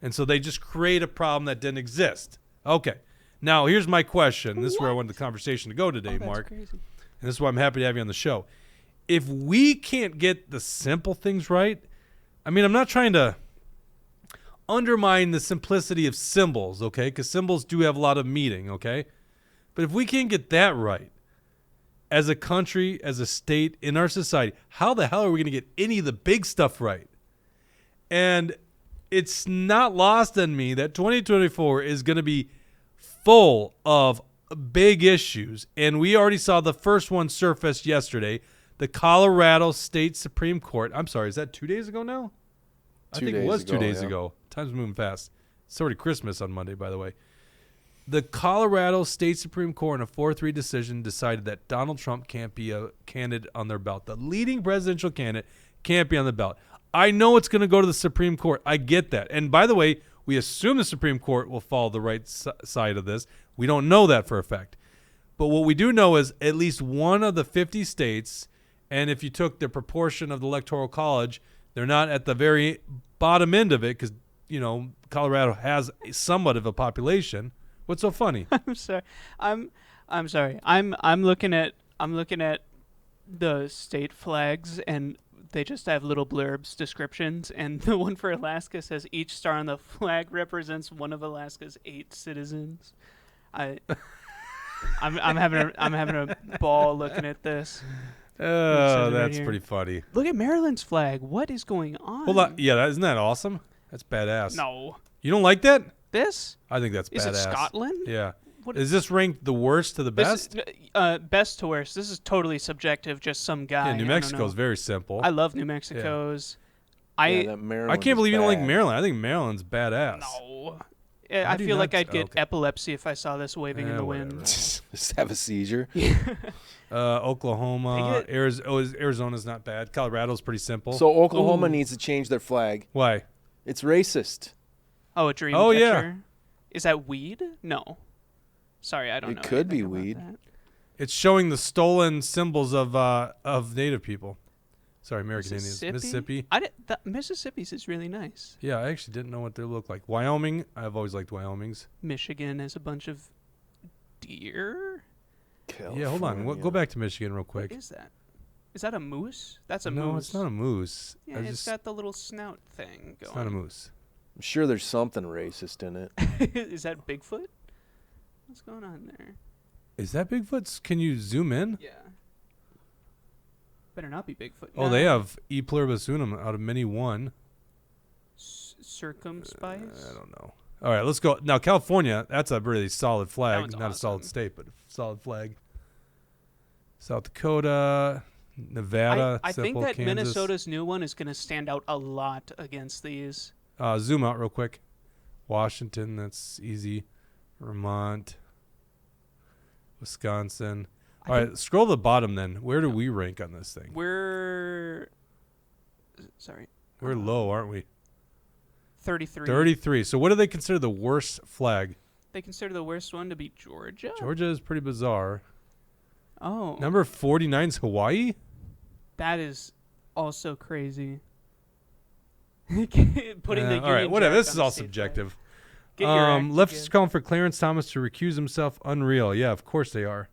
And so they just create a problem that didn't exist. Okay. Now, here's my question. This is where I wanted the conversation to go today, That's Mark. crazy. And this is why I'm happy to have you on the show. If we can't get the simple things right, I mean, I'm not trying to undermine the simplicity of symbols, okay? Because symbols do have a lot of meaning, okay? But if we can't get that right as a country, as a state, in our society, how the hell are we going to get any of the big stuff right? And it's not lost on me that 2024 is going to be full of big issues. And we already saw the first one surface yesterday. The Colorado State Supreme Court. I'm sorry, is that 2 days ago now? I think it was 2 days ago. Time's moving fast. It's already Christmas on Monday, by the way. The Colorado State Supreme Court in a 4-3 decision decided that Donald Trump can't be a candidate on their ballot. The leading presidential candidate can't be on the ballot. I know it's going to go to the Supreme Court. I get that. And by the way, we assume the Supreme Court will follow the right side of this. We don't know that for a fact. But what we do know is at least one of the 50 states, and if you took the proportion of the Electoral College, they're not at the very bottom end of it because, Colorado has somewhat of a population. What's so funny? I'm sorry. I'm sorry. I'm looking at the state flags, and they just have little blurbs, descriptions, and the one for Alaska says each star on the flag represents one of Alaska's 8 citizens. I'm having a ball looking at this. Oh, right that's here. pretty funny. Look at Maryland's flag. What is going on? Hold on. Yeah, isn't that awesome? That's badass. No. You don't like that? This? I think that's Is badass. it Scotland? Yeah. What- Is this ranked the worst to the best? Best to worst. This is totally subjective. Just some guy. Yeah, New I don't Mexico's know. very simple. I love New Mexico's. that Maryland I can't is believe you don't like bad. Maryland. I think Maryland's badass. No. Why I do you feel like not- I'd get okay. epilepsy if I saw this waving in the wind. Whatever. Just have a seizure. Oklahoma, They Arizona's not bad. Colorado's pretty simple. So Oklahoma Ooh. needs to change their flag. Why? It's racist. Oh, a dream Oh, catcher? yeah. Is that weed? No. Sorry, I don't It know. could be anything about weed. that. It's showing the stolen symbols of Native people. Sorry, American Indians. Mississippi. Mississippi's is really nice. Yeah, I actually didn't know what they look like. Wyoming. I've always liked Wyoming's. Michigan has a bunch of deer. Yeah, hold on. Go back to Michigan real quick. What is that? Is that a moose? That's a no, moose. it's not a moose. Yeah, it's got the little snout thing going. It's not a moose. I'm sure there's something racist in it. Is that Bigfoot? What's going on there? Is that Bigfoot's? Can you zoom in? Yeah. Better not be Bigfoot. Oh, No. they have E pluribus unum out of many one. Circumspice? I don't know. All right, let's go. Now, California, that's a really solid flag. one's Not a solid awesome. state, but a solid flag. South Dakota, Nevada, I think simple, that Kansas. Minnesota's new one is going to stand out a lot against these. Zoom out real quick. Washington, that's easy. Vermont, Wisconsin. All right, scroll to the bottom then. Where do we rank on this thing? We're Low, aren't we? 33. 33. So what do they consider the worst flag? They consider the worst one to be Georgia? Georgia is pretty bizarre. Oh. Number 49 is Hawaii? That is also crazy. Putting the all right, Union whatever. Jack This on is the all state flag. subjective. Get your act Leftists together. calling for Clarence Thomas to recuse himself. Unreal. Yeah, of course they are.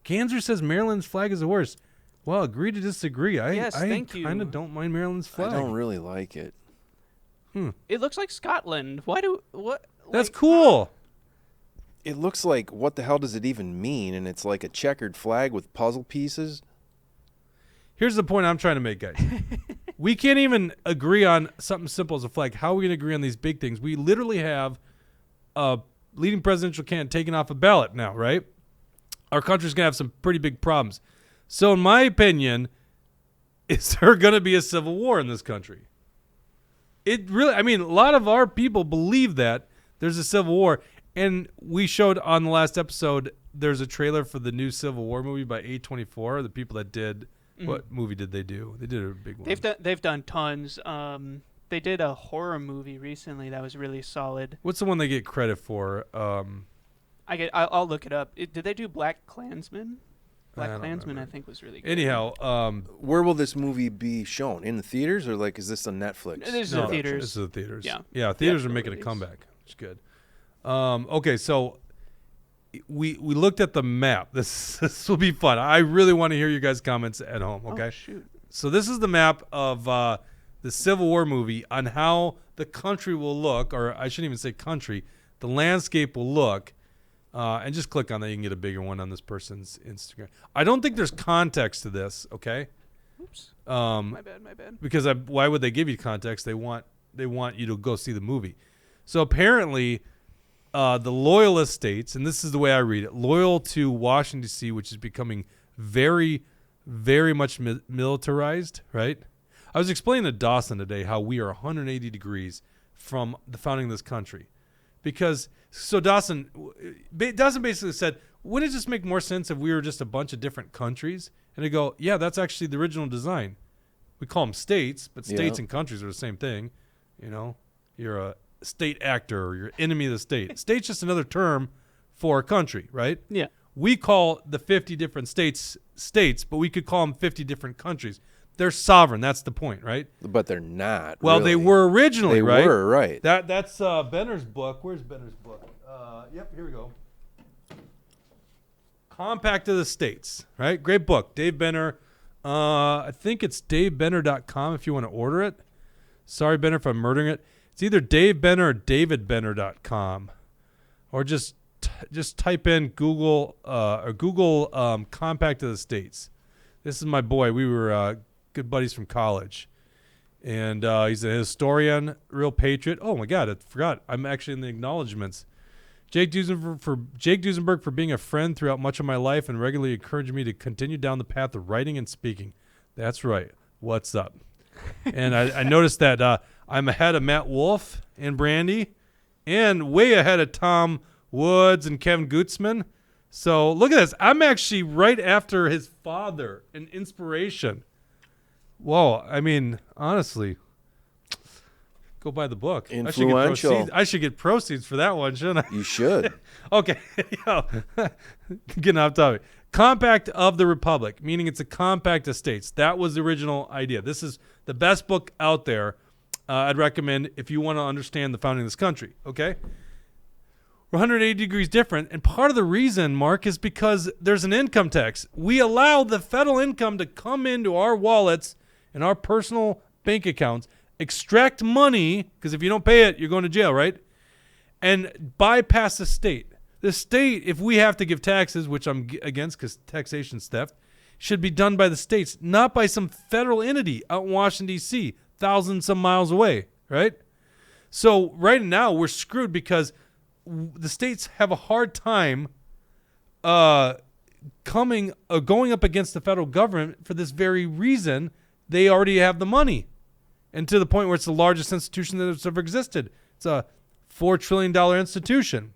Ganser says Maryland's flag is the worst. Well, agree to disagree. Yes, I thank you. kind of don't mind Maryland's I flag. don't really like it. It looks like Scotland. Why do what? That's like- cool. It looks like, what the hell does it even mean? And it's like a checkered flag with puzzle pieces. Here's the point I'm trying to make, guys. We can't even agree on something simple as a flag. How are we going to agree on these big things? We literally have a leading presidential candidate taken off a ballot now, right? Our country's going to have some pretty big problems. So in my opinion, is there going to be a civil war in this country? It really, I mean, a lot of our people believe that there's a civil war. And we showed on the last episode, there's a trailer for the new Civil War movie by A24, the people that did, what movie did they do? They did a big one. They've done tons. They did a horror movie recently that was really solid. What's the one they get credit for? I'll look it up. Did they do Black Klansman? I Black don't Klansman, remember. I think, was really good. Anyhow, Where will this movie be shown? In the theaters, or like, is this on Netflix? This is no, in theaters. This is the theaters. Yeah. Yeah, theaters are Theatrical making a release. comeback, which is good. Okay, so we looked at the map. This will be fun. I really want to hear you guys' comments at home, okay? Oh, shoot. So this is the map of the Civil War movie on how the country will look, or I shouldn't even say country, the landscape will look. And just click on that. You can get a bigger one on this person's Instagram. I don't think there's context to this, okay? Oops. Um, My bad. because why would they give you context? They want you to go see the movie. So apparently, the loyalist states, and this is the way I read it, loyal to Washington, D.C., which is becoming very, very much militarized, right? I was explaining to Dawson today how we are 180 degrees from the founding of this country. Because, so Dawson basically said, wouldn't it just make more sense if we were just a bunch of different countries? And I go, yeah, that's actually the original design. We call them states, but states Yeah. and countries are the same thing. You know, you're a state actor or you're enemy of the state. State's just another term for a country, right? Yeah. We call the 50 different states, but we could call them 50 different countries. They're sovereign. That's the point, right? But they're not. Well, really. they were originally, They right? were, right. That's Benner's book. Where's Benner's book? Yep, here we go. Compact of the States, right? Great book. Dave Benner. I think it's davebenner.com if you want to order it. Sorry, Benner, if I'm murdering it. It's either Dave Benner or davidbenner.com. Or just type in Google Compact of the States. This is my boy. We were good buddies from college. And he's a historian, real patriot. Oh, my God, I forgot. I'm actually in the acknowledgments. Jake Duesenberg for being a friend throughout much of my life and regularly encouraging me to continue down the path of writing and speaking. That's right. What's up? And I noticed that I'm ahead of Matt Wolf and Brandy and way ahead of Tom Woods and Kevin Gutzman. So look at this. I'm actually right after his father, an inspiration. Whoa. I mean, honestly, go buy the book. Influential. I should get proceeds for that one, shouldn't I? You should. Okay. Getting off topic. Compact of the Republic, meaning it's a compact of states. That was the original idea. This is the best book out there. I'd recommend if you want to understand the founding of this country. Okay. We're 180 degrees different. And part of the reason, Mark, is because there's an income tax. We allow the federal income to come into our wallets and our personal bank accounts, extract money, because if you don't pay it, you're going to jail, right? And bypass the state. The state, if we have to give taxes, which I'm against because taxation's theft, should be done by the states, not by some federal entity out in Washington, D.C., thousands some miles away, right? So right now we're screwed because the states have a hard time going up against the federal government for this very reason. They already have the money, and to the point where it's the largest institution that has ever existed. It's a $4 trillion institution.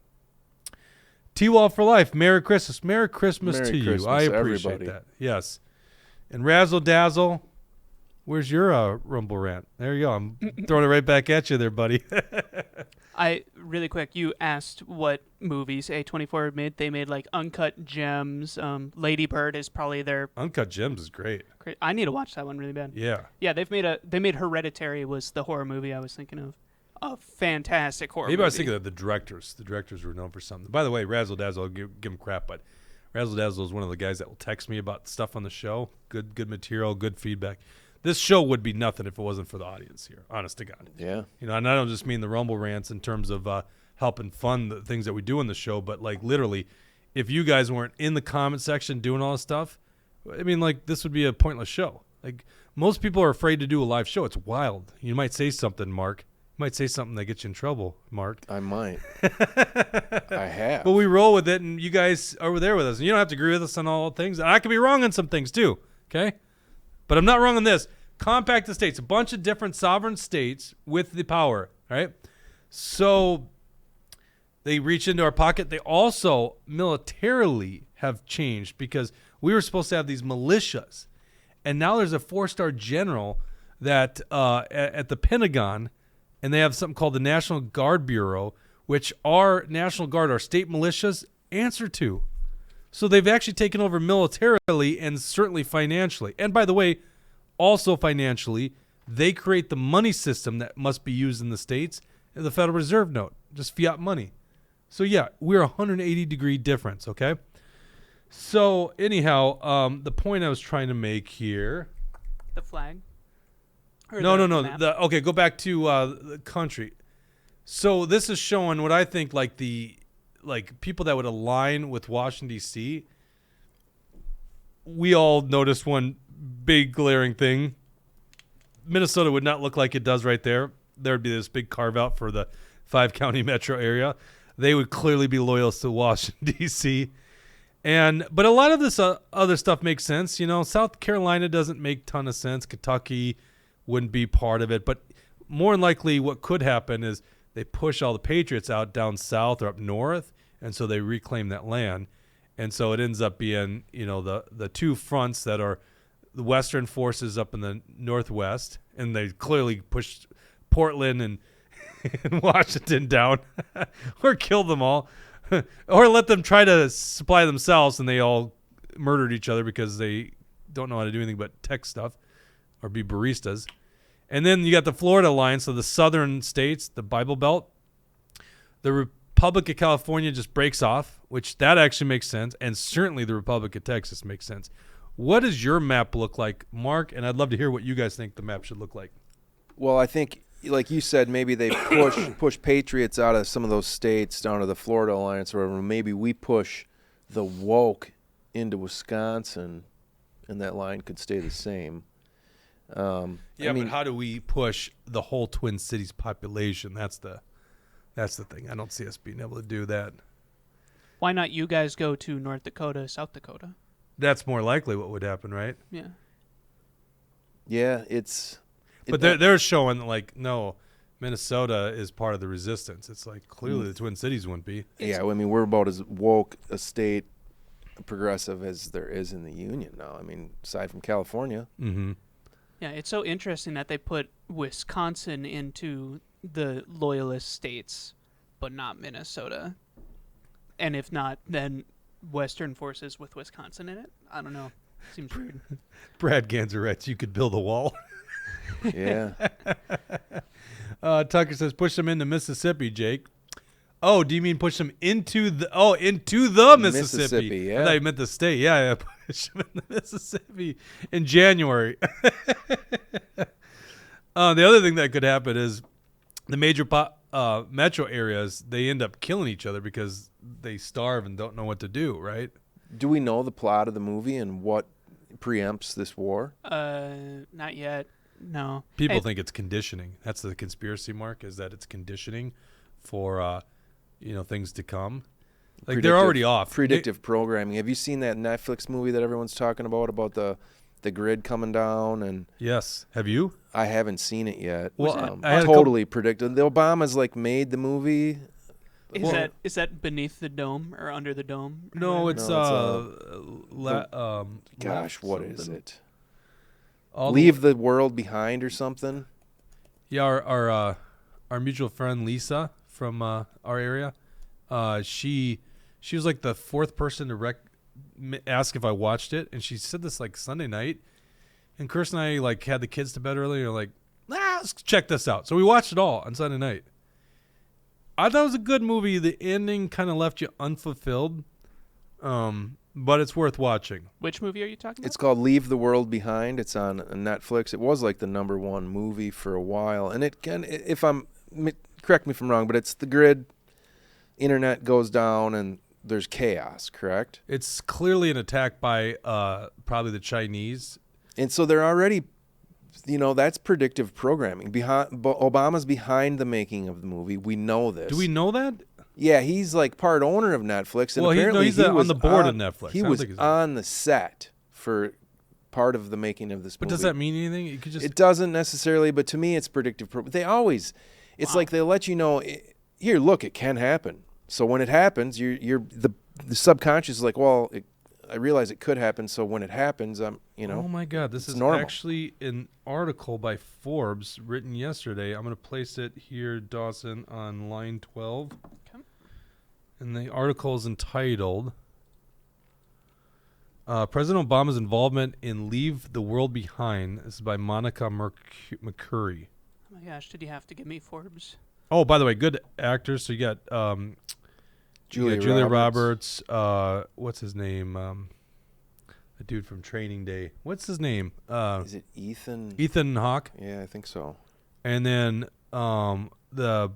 T-Wall for life. Merry Christmas. Merry Christmas to you. I appreciate everybody. that. Yes. And Razzle Dazzle, where's your Rumble rant? There you go. I'm throwing it right back at you there, buddy. Really quick, you asked what movies A24 made. They made like Uncut Gems. Lady Bird is probably their. Uncut Gems is great. I need to watch that one really bad. Yeah. Yeah, they made Hereditary was the horror movie I was thinking of. A fantastic horror movie. Maybe I was thinking of the directors. The directors were known for something. By the way, Razzle Dazzle, I'll give him crap, but Razzle Dazzle is one of the guys that will text me about stuff on the show. Good material, good feedback. This show would be nothing if it wasn't for the audience here, honest to God. Yeah. You know, and I don't just mean the Rumble rants in terms of helping fund the things that we do in the show, but like literally, if you guys weren't in the comment section doing all this stuff, I mean, like this would be a pointless show. Like most people are afraid to do a live show. It's wild. You might say something, Mark. You might say something that gets you in trouble, Mark. I might. I have. But we roll with it, and you guys are there with us. And you don't have to agree with us on all things. And I could be wrong on some things too, okay? But I'm not wrong on this. Compact of states, a bunch of different sovereign states with the power, right? So they reach into our pocket. They also militarily have changed because we were supposed to have these militias. And now there's a 4-star general that at the Pentagon, and they have something called the National Guard Bureau, which our National Guard, our state militias, answer to. So they've actually taken over militarily and certainly financially. And by the way, also financially, they create the money system that must be used in the states, the Federal Reserve note, just fiat money. So yeah, we're 180-degree difference, okay? So anyhow, the point I was trying to make here. The flag. No. Okay, go back to the country. So this is showing what I think like people that would align with Washington D.C. We all noticed one big glaring thing. Minnesota would not look like it does right there. There would be this big carve out for the 5-county metro area. They would clearly be loyal to Washington D.C. But a lot of this other stuff makes sense. You know, South Carolina doesn't make a ton of sense. Kentucky wouldn't be part of it. But more than likely what could happen is they push all the Patriots out down south or up north, and so they reclaim that land. And so it ends up being, you know, the two fronts that are the Western forces up in the Northwest, and they clearly pushed Portland and Washington down or kill them all or let them try to supply themselves, and they all murdered each other because they don't know how to do anything but tech stuff or be baristas. And then you got the Florida line, so the southern states, the Bible Belt. The Republic of California just breaks off, which that actually makes sense, and certainly the Republic of Texas makes sense. What does your map look like, Mark? And I'd love to hear what you guys think the map should look like. Well, I think, like you said, maybe they push Patriots out of some of those states down to the Florida Alliance or whatever. Maybe we push the woke into Wisconsin, and that line could stay the same. But how do we push the whole Twin Cities population? That's the thing. I don't see us being able to do that. Why not you guys go to North Dakota, South Dakota? That's more likely what would happen, right? Yeah. Yeah, But they're showing like no, Minnesota is part of the resistance. It's like clearly the Twin Cities wouldn't be. Yeah, I mean we're about as woke a state, progressive as there is in the Union now. I mean, aside from California. Mm-hmm. Yeah, it's so interesting that they put Wisconsin into the loyalist states, but not Minnesota. And if not, then Western forces with Wisconsin in it. I don't know. Seems weird. Brad Ganzeretz, you could build a wall. Yeah. Tucker says, push them into Mississippi, Jake. Oh, do you mean push them into the Mississippi? Yeah. I thought you meant the state. Yeah, push them into Mississippi in January. The other thing that could happen is the major metro areas, they end up killing each other because they starve and don't know what to do, right? Do we know the plot of the movie and what preempts this war? Not yet. No. People Hey, think it's conditioning. That's the conspiracy, Mark, is that it's conditioning for, things to come. Like, they're already off. Predictive programming. Have you seen that Netflix movie that everyone's talking about the grid coming down? And Yes. Have you? I haven't seen it yet. Well, I had a totally predicted. The Obamas made the movie. Is that beneath the dome or under the dome? or No, whatever? it's Gosh, what is it? All Leave the World Behind or something? Yeah, our mutual friend Lisa from our area, she was like the fourth person to ask if I watched it, and she said this like Sunday night, and Kirsten and I like had the kids to bed early, and like, let's check this out. So we watched it all on Sunday night. I thought it was a good movie. The ending kind of left you unfulfilled, but it's worth watching. Which movie are you talking about? It's called Leave the World Behind. It's on Netflix. It was like the #1 movie for a while, and correct me if I'm wrong, but it's the grid. Internet goes down and there's chaos. Correct? It's clearly an attack by probably the Chinese. And so they're already, that's predictive programming. Obama's behind the making of the movie. We know this. Do we know that? Yeah, he's like part owner of Netflix, and Well, apparently he's he on was the board of Netflix. He I don't was think he's- on the set for part of the making of this But movie. does that mean anything? You could just It doesn't necessarily, but to me, it's predictive. It's like they let you know. Here, look, it can happen. So when it happens, the subconscious is like, well, I realize it could happen. So when it happens, Oh my God, this it's is normal. actually an article by Forbes written yesterday. I'm going to place it here, Dawson, on line 12. Okay. And the article is entitled President Obama's Involvement in Leave the World Behind. This is by Monica McCurry. Oh my gosh, did you have to give me Forbes? Oh, by the way, good actors. So you got Julia Roberts. What's his name? The dude from Training Day. What's his name? Is it Ethan? Ethan Hawke. Yeah, I think so. And then the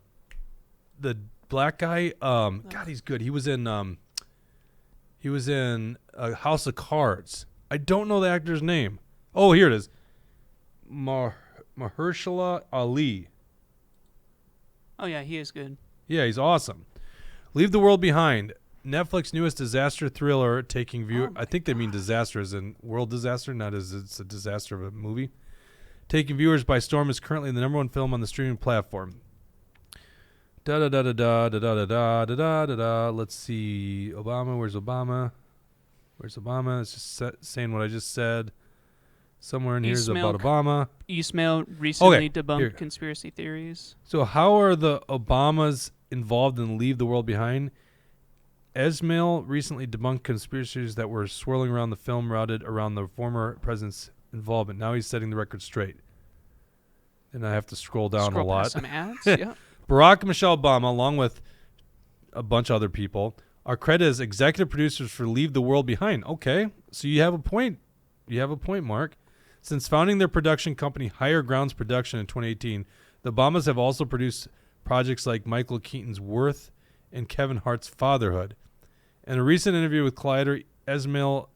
black guy. God, he's good. He was in House of Cards. I don't know the actor's name. Oh, here it is. Mahershala Ali. Oh yeah, he is good. Yeah, he's awesome. Leave the World Behind. Netflix newest disaster thriller taking view. I think they mean disaster as in world disaster, not as it's a disaster of a movie. Taking viewers by storm is currently the #1 film on the streaming platform. Da da da da da da da da da da da da. Let's see. Obama. Where's Obama? Where's Obama? It's just saying what I just said. Somewhere in here is about Obama. Ismail recently Okay, debunked here. conspiracy theories. So how are the Obamas involved in Leave the World Behind? Ismail recently debunked conspiracies that were swirling around the film routed around the former president's involvement. Now he's setting the record straight. And I have to scroll down a lot. Past some ads. Yeah. Barack and Michelle Obama, along with a bunch of other people, are credited as executive producers for Leave the World Behind. Okay, so you have a point. You have a point, Mark. Since founding their production company, Higher Grounds Production, in 2018, the Obamas have also produced projects like Michael Keaton's Worth and Kevin Hart's Fatherhood. In a recent interview with Collider, Ismail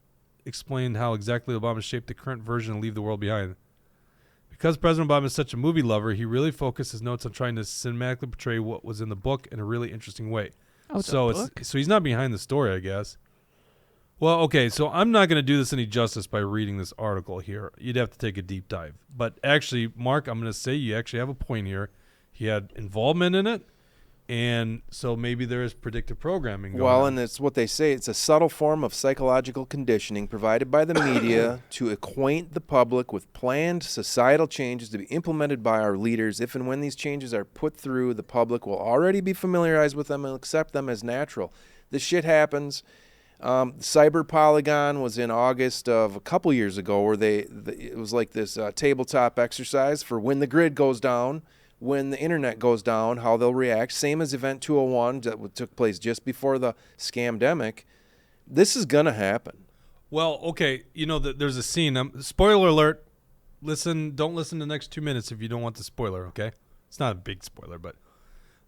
explained how exactly Obama shaped the current version of Leave the World Behind. Because President Obama is such a movie lover, he really focused his notes on trying to cinematically portray what was in the book in a really interesting way. Oh, it's so a book? so he's not behind the story, I guess. Well, okay, so I'm not going to do this any justice by reading this article here. You'd have to take a deep dive. But actually, Mark, I'm going to say you actually have a point here. He had involvement in it, and so maybe there is predictive programming going on. And it's what they say. It's a subtle form of psychological conditioning provided by the media to acquaint the public with planned societal changes to be implemented by our leaders. If and when these changes are put through, the public will already be familiarized with them and accept them as natural. This shit happens. Cyber Polygon was in August of a couple years ago, where it was like this tabletop exercise for when the grid goes down, when the internet goes down, how they'll react. Same as Event 201 that took place just before the scamdemic. This is gonna happen. Well, okay, there's a scene. Spoiler alert. Don't listen to the next 2 minutes if you don't want the spoiler, okay? It's not a big spoiler, but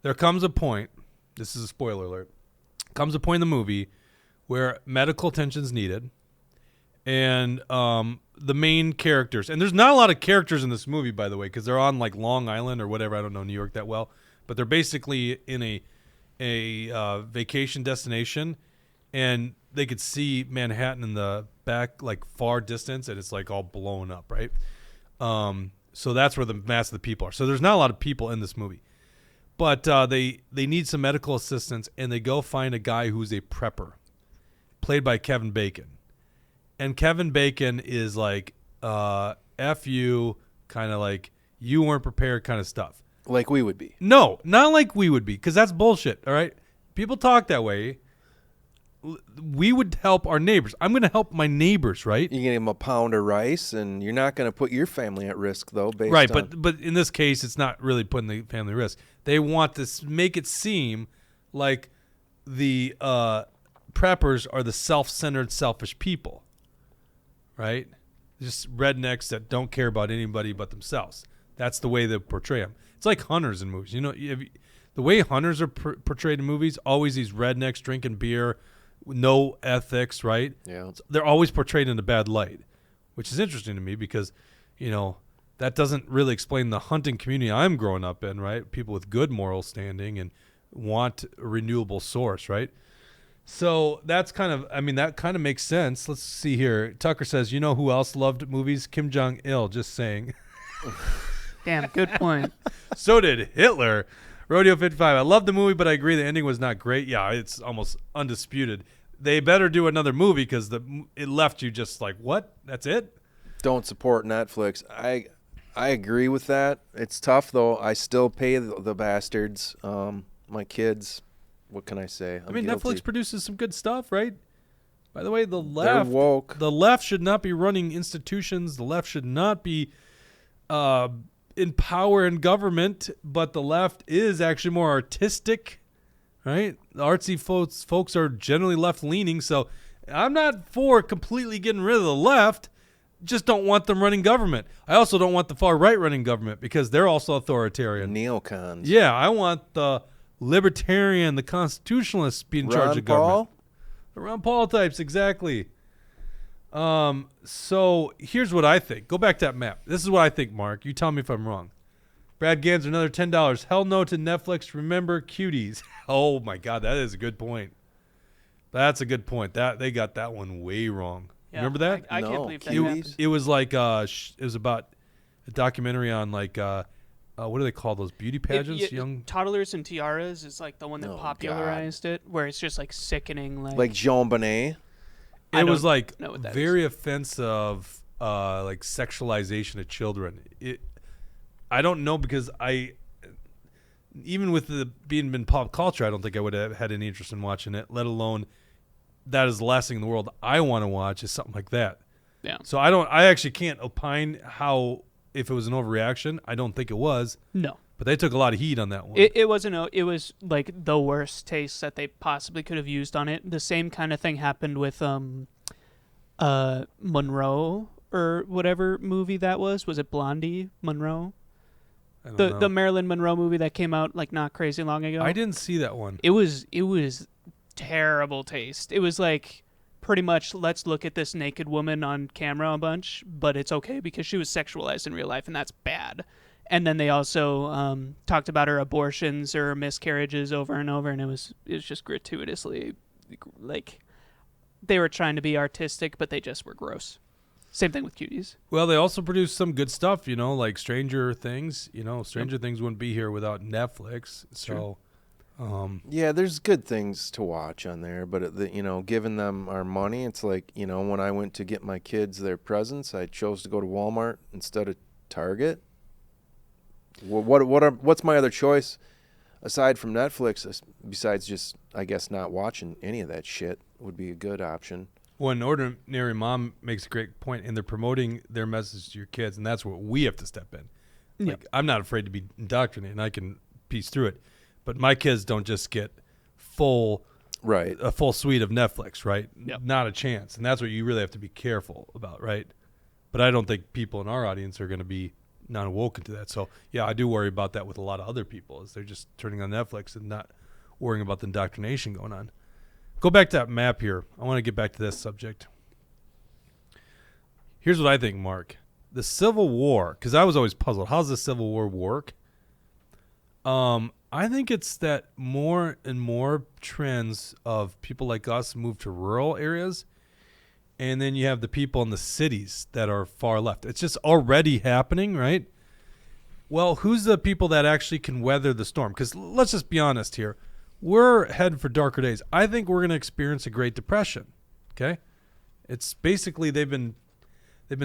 there comes a point. This is a spoiler alert. Comes a point in the movie where medical attention is needed, and the main characters, and there's not a lot of characters in this movie, by the way, because they're on like Long Island or whatever. I don't know New York that well, but they're basically in a vacation destination, and they could see Manhattan in the back, like far distance, and it's like all blown up, right? So that's where the mass of the people are. So there's not a lot of people in this movie, but they need some medical assistance, and they go find a guy who's a prepper, played by Kevin Bacon. And Kevin Bacon is like, F you, kind of like, you weren't prepared kind of stuff. Like we would be. No, not like we would be, because that's bullshit, all right? People talk that way. We would help our neighbors. I'm going to help my neighbors, right? You give them a pound of rice, and you're not going to put your family at risk, though, based right, on... but in this case, it's not really putting the family at risk. They want to make it seem like the preppers are the self-centered, selfish people. Right? Just rednecks that don't care about anybody but themselves. That's the way they portray them. It's like hunters in movies. You know, the way hunters are portrayed in movies, always these rednecks drinking beer, no ethics, right? Yeah. They're always portrayed in a bad light, which is interesting to me because, you know, that doesn't really explain the hunting community I'm growing up in, right? People with good moral standing and want a renewable source, right? So that's kind of, I mean, that kind of makes sense. Let's see here. Tucker says, you know who else loved movies? Kim Jong-il, just saying. Damn, good point. So did Hitler. Rodeo 55. I love the movie, but I agree the ending was not great. Yeah, it's almost undisputed. They better do another movie because it left you just like, what? That's it? Don't support Netflix. I agree with that. It's tough, though. I still pay the bastards. My kids... What can I say? I mean, guilty. Netflix produces some good stuff, right? By the way, the They're left, woke. The left should not be running institutions. The left should not be in power in government. But the left is actually more artistic, right? The artsy folks are generally left-leaning. So I'm not for completely getting rid of the left. Just don't want them running government. I also don't want the far right running government because they're also authoritarian. Neocons. Yeah, I want the libertarian, the constitutionalists be in charge of government. The Ron Paul types, exactly. So here's what I think. Go back to that map. This is what I think, Mark. You tell me if I'm wrong. Brad Ganser, another $10. Hell no to Netflix. Remember cuties. Oh my God, that is a good point. That's a good point. That they got that one way wrong. Yeah, Remember that? I No, can't believe that cuties. happened. It was like it was about a documentary on like what do they call those beauty pageants? Young Toddlers and Tiaras is like the one that Oh, popularized it, where it's just like sickening. Like Jean Bonnet. I it was don't like know what that very offensive, like sexualization of children. I don't know because even with the being in pop culture, I don't think I would have had any interest in watching it. Let alone that is the last thing in the world I want to watch is something like that. Yeah. So I actually can't opine how. If it was an overreaction, I don't think it was. No. But they took a lot of heat on that one. It wasn't. It was like the worst taste that they possibly could have used on it. The same kind of thing happened with Monroe or whatever movie that was. Was it Blondie? Monroe? I don't know. The Marilyn Monroe movie that came out like not crazy long ago. I didn't see that one. It was terrible taste. It was like pretty much let's look at this naked woman on camera a bunch, but it's okay because she was sexualized in real life, and that's bad. And then they also talked about her abortions or miscarriages over and over, and it was just gratuitously like they were trying to be artistic, but they just were gross. Same thing with cuties. Well, they also produced some good stuff, like Stranger Things. Stranger Things wouldn't be here without Netflix. So, Yeah, there's good things to watch on there, but giving them our money, it's like, when I went to get my kids their presents, I chose to go to Walmart instead of Target. What's my other choice aside from Netflix? Besides just, I guess, not watching any of that shit would be a good option. Well, an ordinary mom makes a great point, and they're promoting their message to your kids, and that's what we have to step in. Like, I'm not afraid to be indoctrinated, and I can piece through it. But my kids don't just get a full suite of Netflix, right? Yep. Not a chance. And that's what you really have to be careful about, right? But I don't think people in our audience are going to be non-awoken to that. So, yeah, I do worry about that with a lot of other people, is they're just turning on Netflix and not worrying about the indoctrination going on. Go back to that map here. I want to get back to this subject. Here's what I think, Mark. The Civil War, because I was always puzzled. How does the Civil War work? I think it's that more and more trends of people like us move to rural areas, and then you have the people in the cities that are far left. It's just already happening, right? Well, who's the people that actually can weather the storm? Because let's just be honest here. We're headed for darker days. I think we're going to experience a Great Depression, okay? It's basically they've been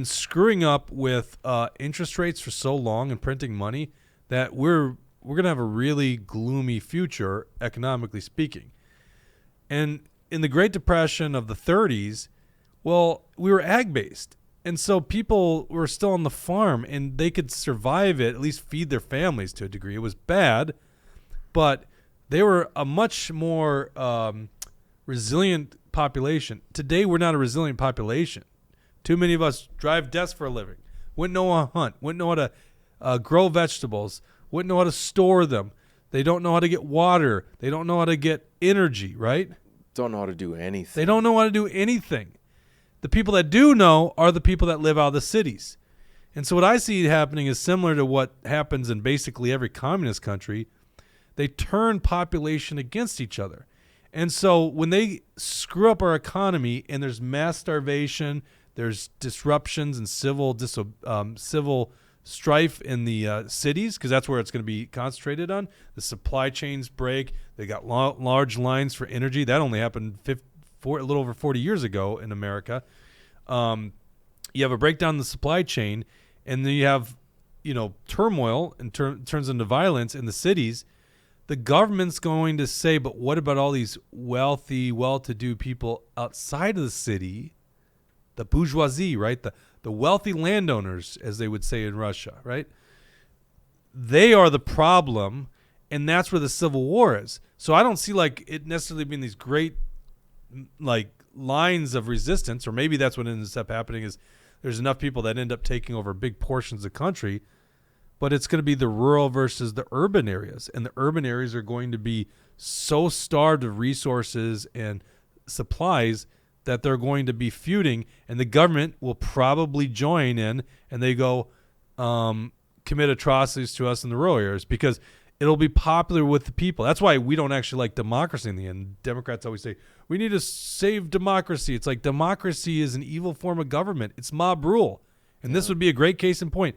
screwing up with interest rates for so long and printing money that we're going to have a really gloomy future, economically speaking. And in the Great Depression of the 30s, well, we were ag-based. And so people were still on the farm, and they could survive it, at least feed their families to a degree. It was bad, but they were a much more resilient population. Today, we're not a resilient population. Too many of us drive desks for a living, wouldn't know how to hunt, wouldn't know how to grow vegetables, wouldn't know how to store them. They don't know how to get water. They don't know how to get energy, right? Don't know how to do anything. They don't know how to do anything. The people that do know are the people that live out of the cities. And so what I see happening is similar to what happens in basically every communist country. They turn population against each other. And so when they screw up our economy and there's mass starvation, there's disruptions and civil strife in the cities, because that's where it's going to be concentrated on. The supply chains break. They got large lines for energy. That only happened a little over 40 years ago in America. You have a breakdown in the supply chain, and then you have, turmoil and turns into violence in the cities. The government's going to say, but what about all these wealthy, well-to-do people outside of the city? The bourgeoisie, right? The wealthy landowners, as they would say in Russia, right? They are the problem, and that's where the Civil War is. So I don't see it necessarily being these great lines of resistance, or maybe that's what ends up happening is there's enough people that end up taking over big portions of the country, but it's going to be the rural versus the urban areas, and the urban areas are going to be so starved of resources and supplies that they're going to be feuding, and the government will probably join in, and they go commit atrocities to us in the rural areas because it'll be popular with the people. That's why we don't actually like democracy in the end. Democrats always say, we need to save democracy. It's like democracy is an evil form of government. It's mob rule. And this would be a great case in point.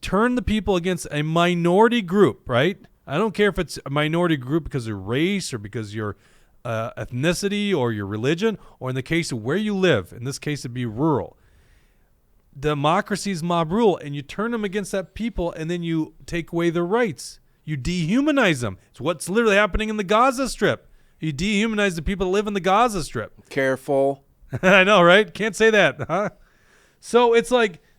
Turn the people against a minority group, right? I don't care if it's a minority group because of race or because you're ethnicity or your religion, or in the case of where you live. In this case, it'd be rural. Democracy is mob rule, and you turn them against that people, and then you take away their rights. You dehumanize them. It's what's literally happening in the Gaza Strip. You dehumanize the people that live in the Gaza Strip. Careful. I know, right? Can't say that, huh? So it's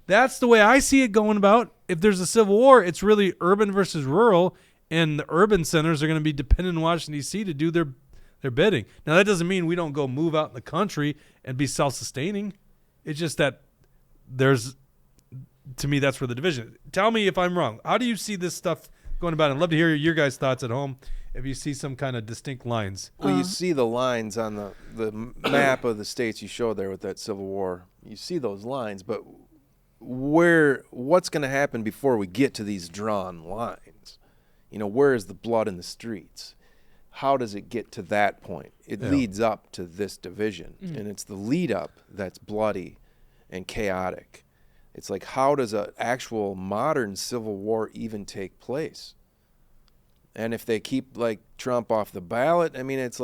that's the way I see it going about. If there's a civil war, it's really urban versus rural, and the urban centers are going to be dependent on Washington, D.C. to do their bidding. Now, that doesn't mean we don't go move out in the country and be self-sustaining. It's just that to me, that's where the division is. Tell me if I'm wrong. How do you see this stuff going about? I'd love to hear your guys' thoughts at home if you see some kind of distinct lines. Well, you see the lines on the map of the states you showed there with that Civil War. You see those lines, but what's going to happen before we get to these drawn lines? Where is the blood in the streets? How does it get to that point? It leads up to this division, and it's the lead up that's bloody and chaotic. It's how does an actual modern civil war even take place? And if they keep Trump off the ballot, it's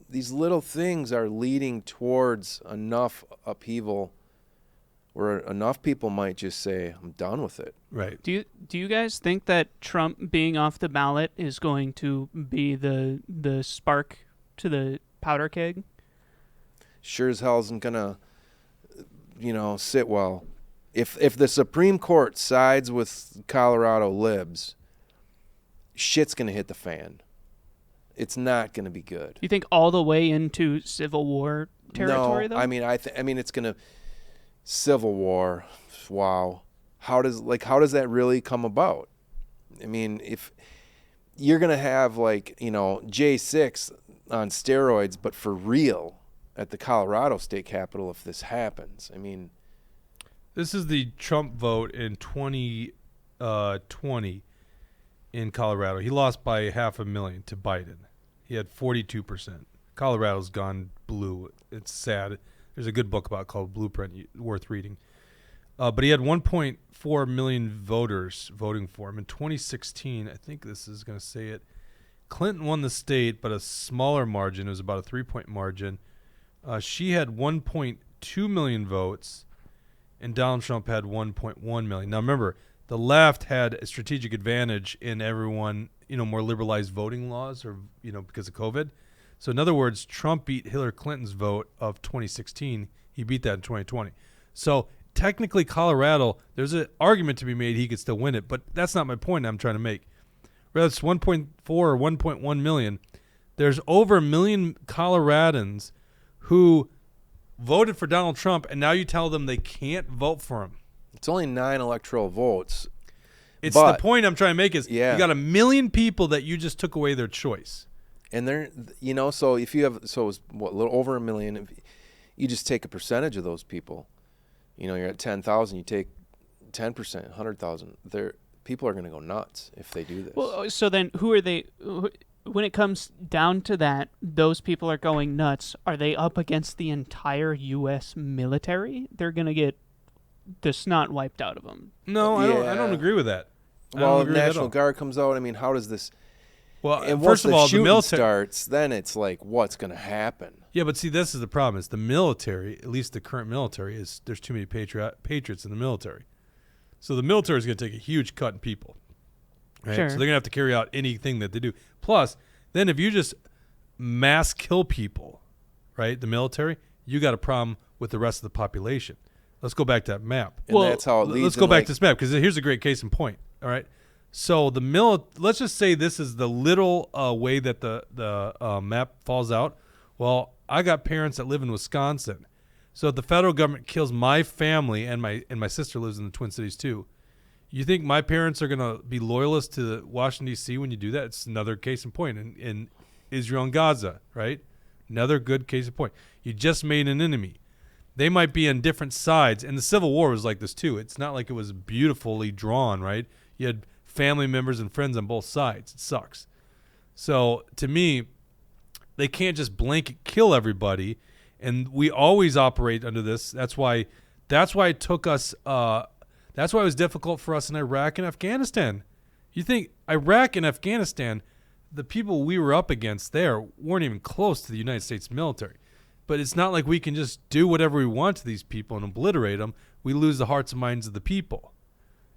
these little things are leading towards enough upheaval where enough people might just say, I'm done with it. Right. Do you guys think that Trump being off the ballot is going to be the spark to the powder keg? Sure as hell isn't gonna, sit well. If the Supreme Court sides with Colorado libs, shit's gonna hit the fan. It's not gonna be good. You think all the way into Civil War territory, though? No, it's gonna Civil War. Wow. How does that really come about? If you're gonna have J6 on steroids, but for real at the Colorado State Capitol, if this happens, This is the Trump vote in 2020 in Colorado. He lost by 500,000 to Biden. He had 42%. Colorado's gone blue. It's sad. There's a good book about it called Blueprint, worth reading. But he had 1.4 million voters voting for him. In 2016, I think this is going to say it, Clinton won the state, but a smaller margin. It was about a 3-point margin. She had 1.2 million votes, and Donald Trump had 1.1 million. Now, remember, the left had a strategic advantage in everyone, more liberalized voting laws or, because of COVID. So, in other words, Trump beat Hillary Clinton's vote of 2016. He beat that in 2020. So, technically, Colorado, there's an argument to be made he could still win it, but that's not my point I'm trying to make. Whether it's 1.4 or 1.1 million, there's over 1 million Coloradans who voted for Donald Trump, and now you tell them they can't vote for him. It's only 9 electoral votes. It's the point I'm trying to make is you got 1 million people that you just took away their choice. And they're, so if you have, it's a little over 1 million, if you just take a percentage of those people. You're at 10,000, you take 10%, 100,000. People are going to go nuts if they do this. Well, so then who are they? When it comes down to that, those people are going nuts. Are they up against the entire U.S. military? They're going to get the snot wiped out of them. No, I don't agree with that. Well, if National Guard comes out, how does this? Well, and first of all, the military starts. Then it's like, what's going to happen? Yeah, but see, this is the problem. Is the military, at least the current military, there's too many patriots in the military. So the military is going to take a huge cut in people. Right? Sure. So they're going to have to carry out anything that they do. Plus, then if you just mass kill people, right, the military, you got a problem with the rest of the population. Let's go back to that map. And that's how it leads. Let's go back to this map because here's a great case in point. All right. So let's just say this is the little way that the map falls out. Well, I got parents that live in Wisconsin. So if the federal government kills my family and my sister lives in the Twin Cities too, you think my parents are going to be loyalists to Washington, D.C. when you do that? It's another case in point in Israel and Gaza, right? Another good case in point. You just made an enemy. They might be on different sides. And the Civil War was like this too. It's not like it was beautifully drawn, right? You had family members and friends on both sides. It sucks. So to me, they can't just blanket kill everybody. And we always operate under this. That's why it took us. That's why it was difficult for us in Iraq and Afghanistan. You think Iraq and Afghanistan, the people we were up against there weren't even close to the United States military. But it's not like we can just do whatever we want to these people and obliterate them. We lose the hearts and minds of the people.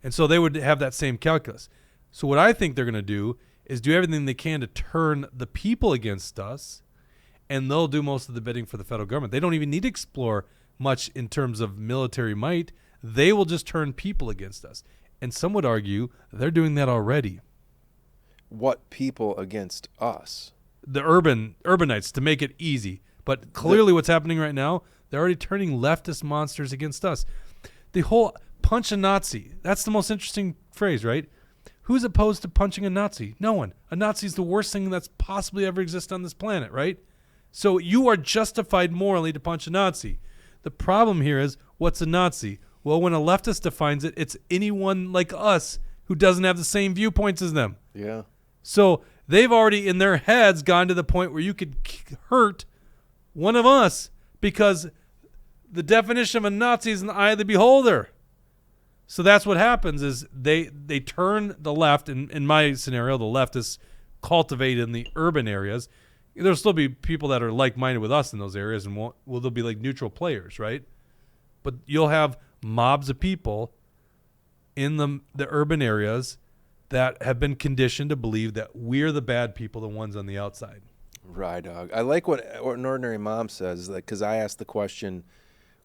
And so they would have that same calculus. So what I think they're going to do is do everything they can to turn the people against us, and they'll do most of the bidding for the federal government. They don't even need to explore much in terms of military might. They will just turn people against us. And some would argue they're doing that already. What people against us? The urbanites, to make it easy. But clearly what's happening right now, they're already turning leftist monsters against us. The whole punch a Nazi, that's the most interesting phrase, right? Who's opposed to punching a Nazi? No one. A Nazi is the worst thing that's possibly ever existed on this planet, right? So you are justified morally to punch a Nazi. The problem here is, what's a Nazi? Well, when a leftist defines it, it's anyone like us who doesn't have the same viewpoints as them. Yeah. So they've already, in their heads, gone to the point where you could hurt one of us because the definition of a Nazi is in the eye of the beholder. So that's what happens is they turn the left, in my scenario, the leftists cultivate in the urban areas. There'll still be people that are like-minded with us in those areas, and they'll be like neutral players, right? But you'll have mobs of people in the urban areas that have been conditioned to believe that we're the bad people, the ones on the outside. Right, dog. I like what an ordinary mom says, because I asked the question,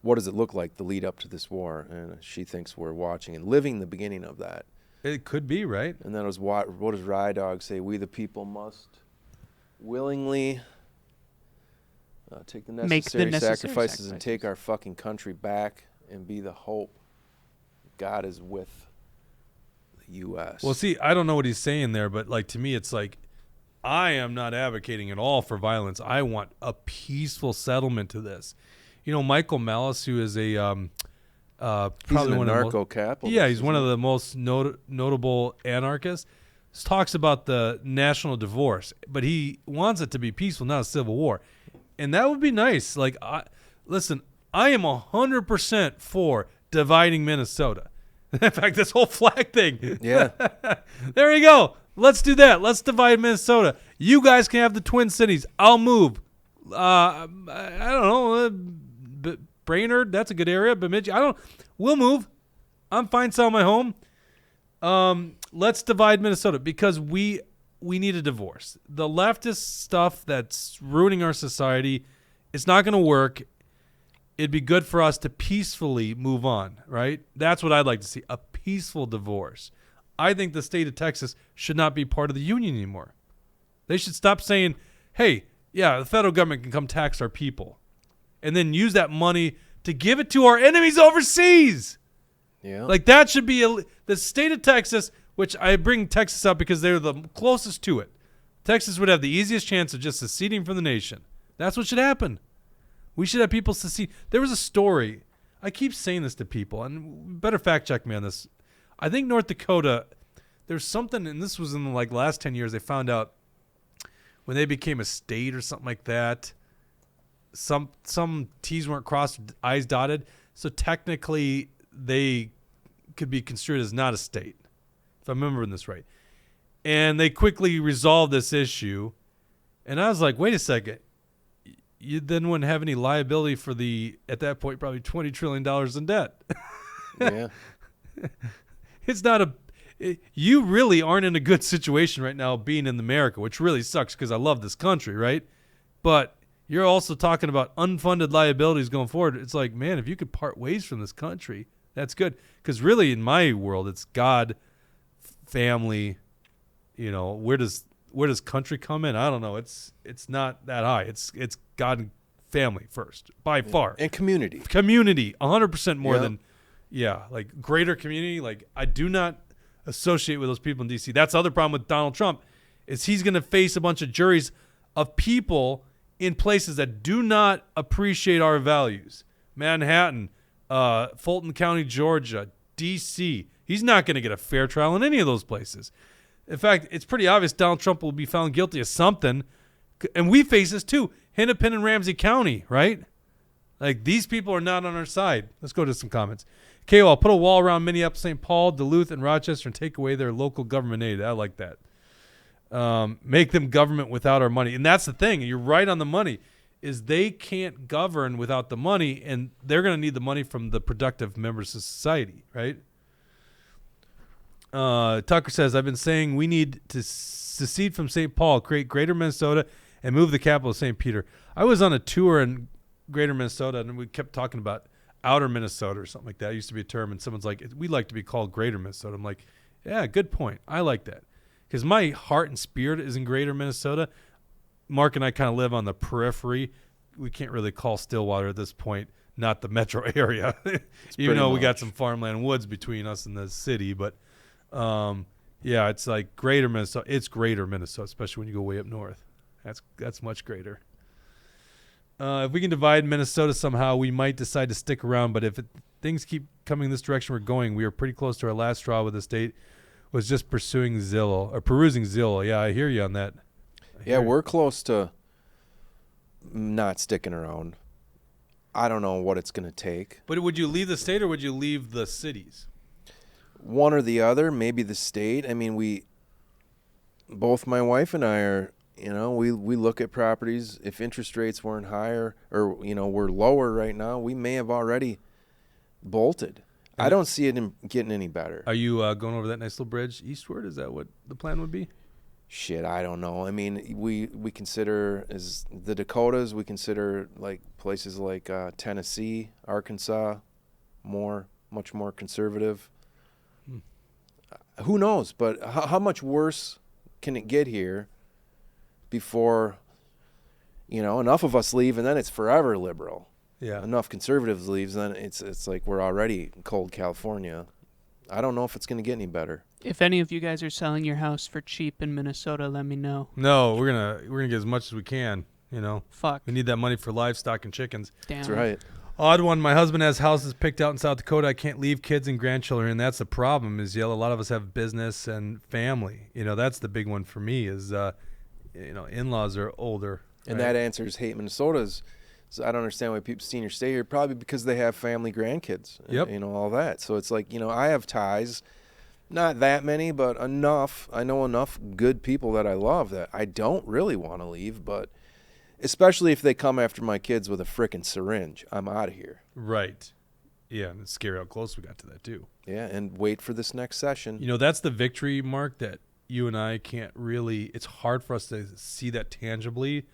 what does it look like the lead up to this war? And she thinks we're watching and living the beginning of that. It could be, right? And then it was what does Rye Dog say? We the people must willingly take the necessary sacrifices and take our fucking country back and be the hope. God is with the U.S. Well, see, I don't know what he's saying there, but like to me, it's like I am not advocating at all for violence. I want a peaceful settlement to this. You know, Michael Malice, who is a Probably he's one a of the most, narco-capitalist. yeah, he's one of the most notable anarchists. He talks about the national divorce, but he wants it to be peaceful, not a civil war. And that would be nice. Like, listen, I am 100% for dividing Minnesota. In fact, this whole flag thing. Yeah. There you go. Let's do that. Let's divide Minnesota. You guys can have the Twin Cities. I'll move. I don't know. Brainerd, that's a good area. Bemidji, we'll move. I'm fine selling my home. Let's divide Minnesota because we need a divorce. The leftist stuff that's ruining our society, it's not going to work. It'd be good for us to peacefully move on, right? That's what I'd like to see, a peaceful divorce. I think the state of Texas should not be part of the union anymore. They should stop saying, hey, yeah, the federal government can come tax our people and then use that money to give it to our enemies overseas. Yeah. Like that should be the state of Texas, which I bring Texas up because they're the closest to it. Texas would have the easiest chance of just seceding from the nation. That's what should happen. We should have people secede. There was a story. I keep saying this to people, and better fact check me on this. I think North Dakota, there's something, and this was in the last 10 years, they found out when they became a state or something like that, some T's weren't crossed, I's dotted. So technically they could be construed as not a state, if I'm remembering this right. And they quickly resolved this issue. And I was like, wait a second. You then wouldn't have any liability for at that point, probably $20 trillion in debt. Yeah. It's not you really aren't in a good situation right now being in America, which really sucks because I love this country, right? But you're also talking about unfunded liabilities going forward. It's like, man, if you could part ways from this country, that's good. Because really in my world, it's God, family, where does country come in? I don't know. It's not that high. It's God and family first, by far. And community. Community, 100% more Yeah. than, like greater community. Like I do not associate with those people in D.C. That's the other problem with Donald Trump is he's going to face a bunch of juries of people in places that do not appreciate our values. Manhattan, Fulton County, Georgia, D.C. He's not going to get a fair trial in any of those places. In fact, it's pretty obvious Donald Trump will be found guilty of something. And we face this too. Hennepin and Ramsey County, right? Like these people are not on our side. Let's go to some comments. KO, put a wall around Minneapolis, St. Paul, Duluth, and Rochester and take away their local government aid. I like that. Make them government without our money. And that's the thing. You're right on the money. Is they can't govern without the money, and they're going to need the money from the productive members of society, right? Tucker says, I've been saying we need to secede from St. Paul, create greater Minnesota, and move the capital to St. Peter. I was on a tour in greater Minnesota, and we kept talking about outer Minnesota or something like that. It used to be a term, and someone's like, we like to be called greater Minnesota. I'm like, yeah, good point. I like that. Because my heart and spirit is in greater Minnesota. Mark and I kind of live on the periphery. We can't really call Stillwater at this point not the metro area, even though we got some farmland and woods between us and the city. But, it's like greater Minnesota. It's greater Minnesota, especially when you go way up north. That's much greater. If we can divide Minnesota somehow, we might decide to stick around. But if things keep coming this direction we're going, we are pretty close to our last straw with the state. Was just perusing Zillow. Yeah, I hear you on that. We're close to not sticking around. I don't know what it's going to take. But would you leave the state or would you leave the cities? One or the other, maybe the state. I mean, both my wife and I are, we look at properties. If interest rates weren't higher or, we're lower right now, we may have already bolted. I don't see it getting any better. Are you going over that nice little bridge eastward? Is that what the plan would be? Shit, I don't know. I mean, we consider as the Dakotas, we consider like places like Tennessee, Arkansas, much more conservative. Who knows? But how much worse can it get here before, enough of us leave and then it's forever liberal. Yeah. Enough conservatives leaves, then it's like we're already cold California. I don't know if it's going to get any better. If any of you guys are selling your house for cheap in Minnesota, let me know. No, we're gonna get as much as we can. Fuck. We need that money for livestock and chickens. Damn. That's right. Odd one. My husband has houses picked out in South Dakota. I can't leave kids and grandchildren, and that's the problem. Is a lot of us have business and family. That's the big one for me. Is in-laws are older, And right? that answers hate Minnesota's. So I don't understand why people seniors stay here. Probably because they have family, grandkids. Yep. All that. So it's like I have ties, not that many, but enough. I know enough good people that I love that I don't really want to leave, but. Especially if they come after my kids with a frickin' syringe. I'm out of here. Right. Yeah, and it's scary how close we got to that, too. Yeah, and wait for this next session. That's the victory, Mark, that you and I can't really – it's hard for us to see that tangibly,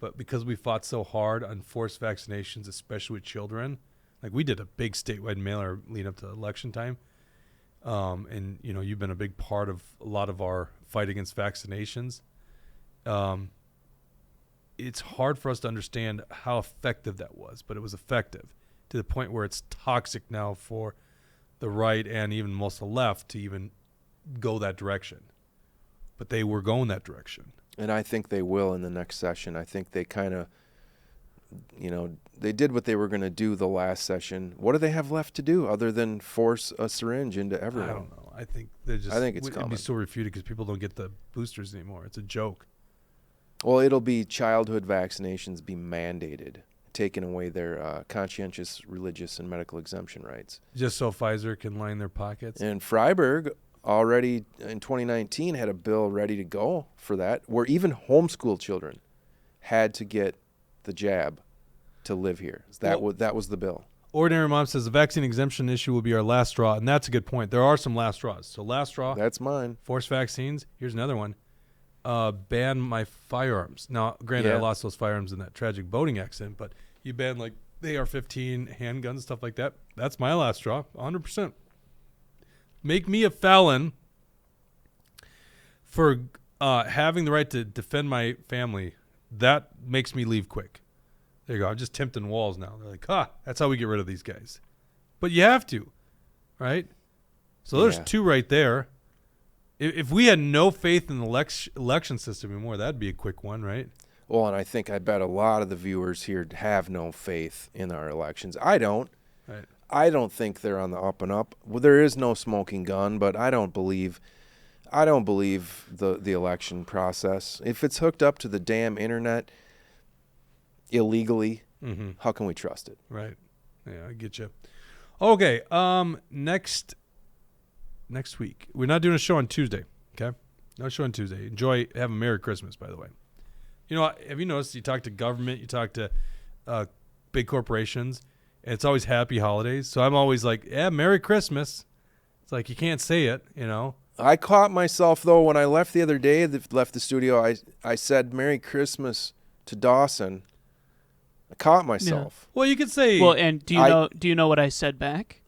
but because we fought so hard on forced vaccinations, especially with children, like we did a big statewide mailer leading up to election time, and, you've been a big part of a lot of our fight against vaccinations. It's hard for us to understand how effective that was, but it was effective to the point where it's toxic now for the right and even most of the left to even go that direction. But they were going that direction. And I think they will in the next session. I think they kind of, they did what they were going to do the last session. What do they have left to do other than force a syringe into everyone? I don't know. I think they're just. I think it's it'd coming. be so refuted because people don't get the boosters anymore. It's a joke. Well, it'll be childhood vaccinations be mandated, taking away their conscientious religious and medical exemption rights. Just so Pfizer can line their pockets. And Freiburg already in 2019 had a bill ready to go for that, where even homeschool children had to get the jab to live here. That was the bill. Ordinary Mom says the vaccine exemption issue will be our last straw, and that's a good point. There are some last straws. So last straw, That's mine. forced vaccines. Here's another one. Ban my firearms. Now, granted, I Yeah. lost those firearms in that tragic boating accident, but you ban like the AR-15 handguns, stuff like that. That's my last straw, 100%. Make me a felon for having the right to defend my family. That makes me leave quick. There you go. I'm just tempting walls now. They're like, that's how we get rid of these guys. But you have to, right? So there's Yeah. two right there. If we had no faith in the election system anymore, that'd be a quick one, right? Well, and I bet a lot of the viewers here have no faith in our elections. I don't. Right. I don't think they're on the up and up. Well, there is no smoking gun, but I don't believe the election process. If it's hooked up to the damn internet illegally, how can we trust it? Right. Yeah, I get you. Okay. Next week. We're not doing a show on Tuesday, okay? No show on Tuesday. Have a Merry Christmas, by the way. Have you noticed you talk to government, you talk to big corporations, and it's always happy holidays. So I'm always like, yeah, Merry Christmas. It's like you can't say it, I caught myself, though, when I left the other day, left the studio, I said Merry Christmas to Dawson. I caught myself. Well, you could say. Well, and do you know what I said back?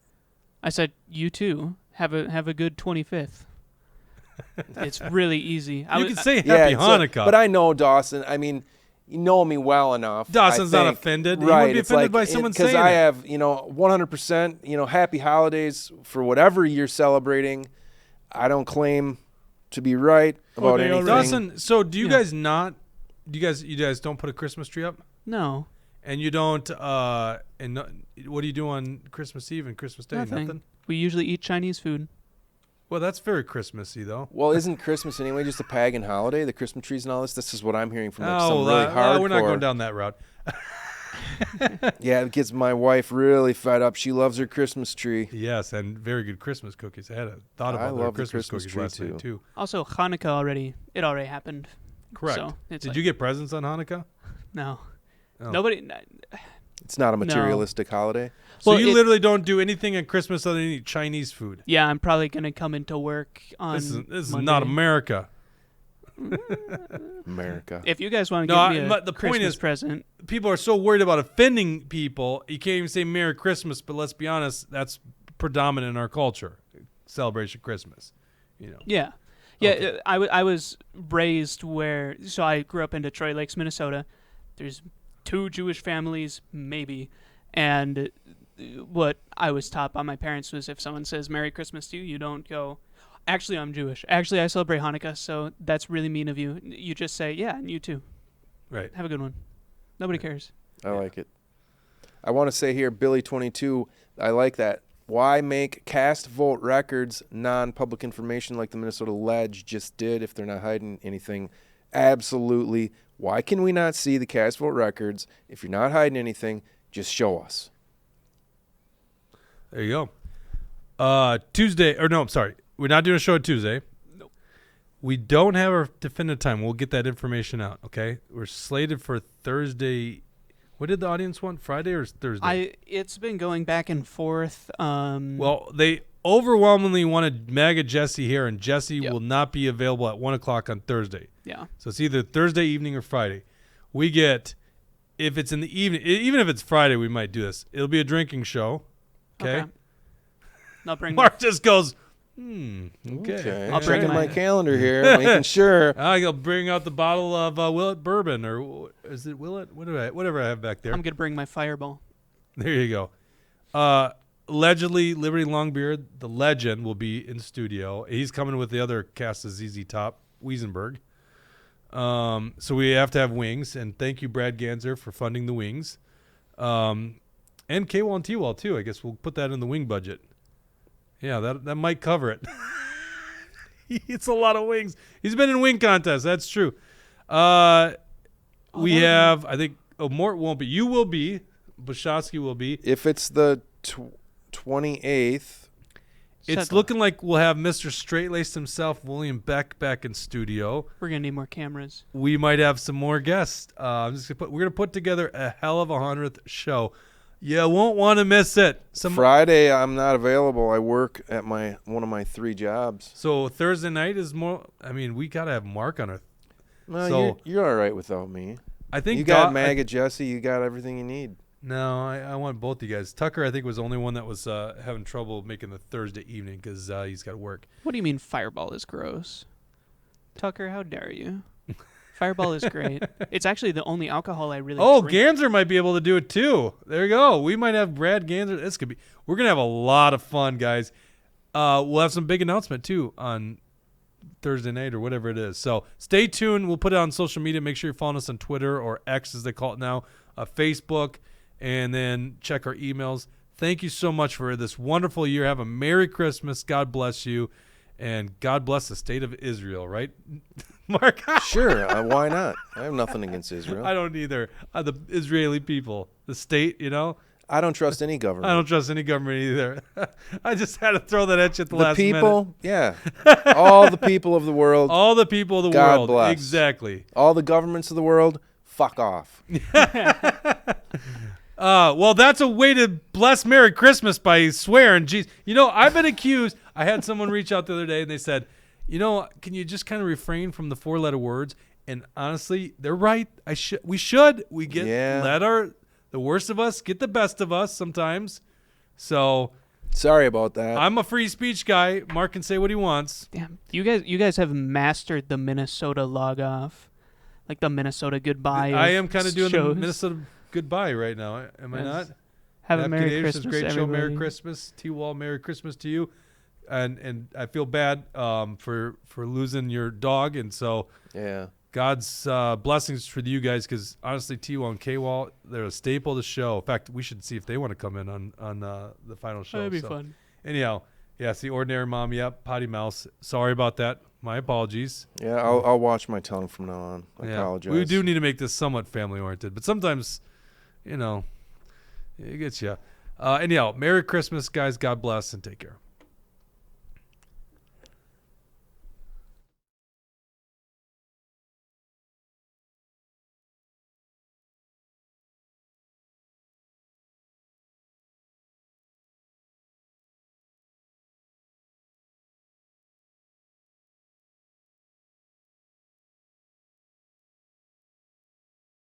I said, "You too. Have a good 25th." It's really easy. You can say Happy Hanukkah. But I know Dawson. I mean, you know me well enough. Dawson's I not think. offended. He Right. wouldn't be It's offended like, by someone because saying I it. have, 100%, happy holidays for whatever you're celebrating. I don't claim to be right about anything. Dawson, so do you guys not? You guys don't put a Christmas tree up? No. And you don't. What do you do on Christmas Eve and Christmas Day? Nothing. We usually eat Chinese food. Well, that's very Christmassy, though. Well, isn't Christmas anyway just a pagan holiday? The Christmas trees and all this? This is what I'm hearing from some Oh, really hardcore. we're not going down that route. Yeah, it gets my wife really fed up. She loves her Christmas tree. Yes, and very good Christmas cookies. I had a thought I about their love the Christmas Christmas cookies tree, last night, too. Also, Hanukkah already happened. Correct. So it's Did you get presents on Hanukkah? No. Oh. Nobody. It's not a materialistic holiday. So Well, you it- literally don't do anything at Christmas other than eat Chinese food. Yeah, I'm probably gonna come into work on. This is Monday. not America. America. If you guys want to No, give me a but the point Christmas is- present, People are so worried about offending people. You can't even say Merry Christmas, but let's be honest, that's predominant in our culture. Celebration of Christmas. yeah, Okay. I was raised so I grew up in Detroit Lakes, Minnesota. There's 2 Jewish families, maybe, and what I was taught by my parents was if someone says Merry Christmas to you, you don't go, actually I'm Jewish. Actually I celebrate Hanukkah, so that's really mean of you. You just say, yeah, and you too. Right. Have a good one. Nobody cares. I like it. I want to say here, Billy22, I like that. Why make cast vote records non-public information like the Minnesota Ledge just did if they're not hiding anything? Absolutely. Why can we not see the cast vote records? If you're not hiding anything, just show us. There you go. Tuesday, or no, I'm sorry. We're not doing a show Tuesday. Nope. We don't have a definitive time. We'll get that information out, okay? We're slated for Thursday. What did the audience want? Friday or Thursday? It's been going back and forth. Well, they overwhelmingly wanted MAGA Jesse here, and Jesse will not be available at 1 o'clock on Thursday. Yeah. So it's either Thursday evening or Friday. We get, if it's in the evening, even if it's Friday, we might do this. It'll be a drinking show, okay? I'll bring Mark just goes, Okay. I'll I'm bring checking my my- calendar here, making sure. I'll bring out the bottle of Willet bourbon, or is it Willet? Whatever I have back there. I'm going to bring my fireball. There you go. Allegedly, Liberty Longbeard, the legend, will be in studio. He's coming with the other cast of ZZ Top, Wiesenberg. So we have to have wings, and thank you, Brad Ganser, for funding the wings. And K-Wall and T-Wall, too. I guess we'll put that in the wing budget. Yeah, that might cover it. It's a lot of wings. He's been in wing contests. That's true. We have, I think, Mort won't be. You will be. Bishofsky will be. If it's the 28th, It's looking like we'll have Mr. Straight-Laced himself, William Beck, back in studio. We're going to need more cameras. We might have some more guests. We're going to put together a hell of a 100th show. You won't want to miss it. Friday I'm not available. I work at one of my 3 jobs. So Thursday night is more. I mean, we got to have Mark on our. No, So- you're all right without me. I think You got MAGA Jesse. You got everything you need. No, I want both you guys. Tucker, I think, was the only one that was having trouble making the Thursday evening because he's got to work. What do you mean Fireball is gross? Tucker, how dare you? Fireball is great. It's actually the only alcohol I really drink. Ganser might be able to do it too. There you go. We might have Brad Ganser. This could be. We're gonna have a lot of fun, guys. We'll have some big announcement too on Thursday night or whatever it is. So stay tuned. We'll put it on social media. Make sure you're following us on Twitter or X as they call it now, Facebook, and then check our emails. Thank you so much for this wonderful year. Have a Merry Christmas. God bless you, and God bless the state of Israel. Right, Mark? Sure. Why not? I have nothing against Israel. I don't either. The Israeli people, the state, I don't trust any government. I don't trust any government either. I just had to throw that at you at the last people, minute. yeah. All the people of the world. All the people of the God world. bless. Exactly. All the governments of the world, fuck off. Well, that's a way to bless Merry Christmas by swearing. Jeez. I've been accused. I had someone reach out the other day and they said, can you just kind of refrain from the 4-letter words? And honestly, they're right. We should. We get the worst of us get the best of us sometimes. So sorry about that. I'm a free speech guy. Mark can say what he wants. Damn, you guys have mastered the Minnesota log off, like the Minnesota goodbye. I am kind of doing shows. the Minnesota goodbye right now. Am I not? Have a Nap Merry Cadaver says, Christmas, great show. Merry everybody. Christmas. T-Wall, Merry Christmas to you. And I feel bad for losing your dog. And so Yeah. God's blessings for you guys because honestly, T-Wall and K-Wall, they're a staple of the show. In fact, we should see if they want to come in on the final show. That'd be fun. Anyhow, yeah, see Ordinary Mom, yep, Potty Mouse. Sorry about that. My apologies. Yeah, I'll watch my tongue from now on. I apologize. We do need to make this somewhat family-oriented, but sometimes, it gets you. Anyhow, Merry Christmas, guys. God bless, and take care.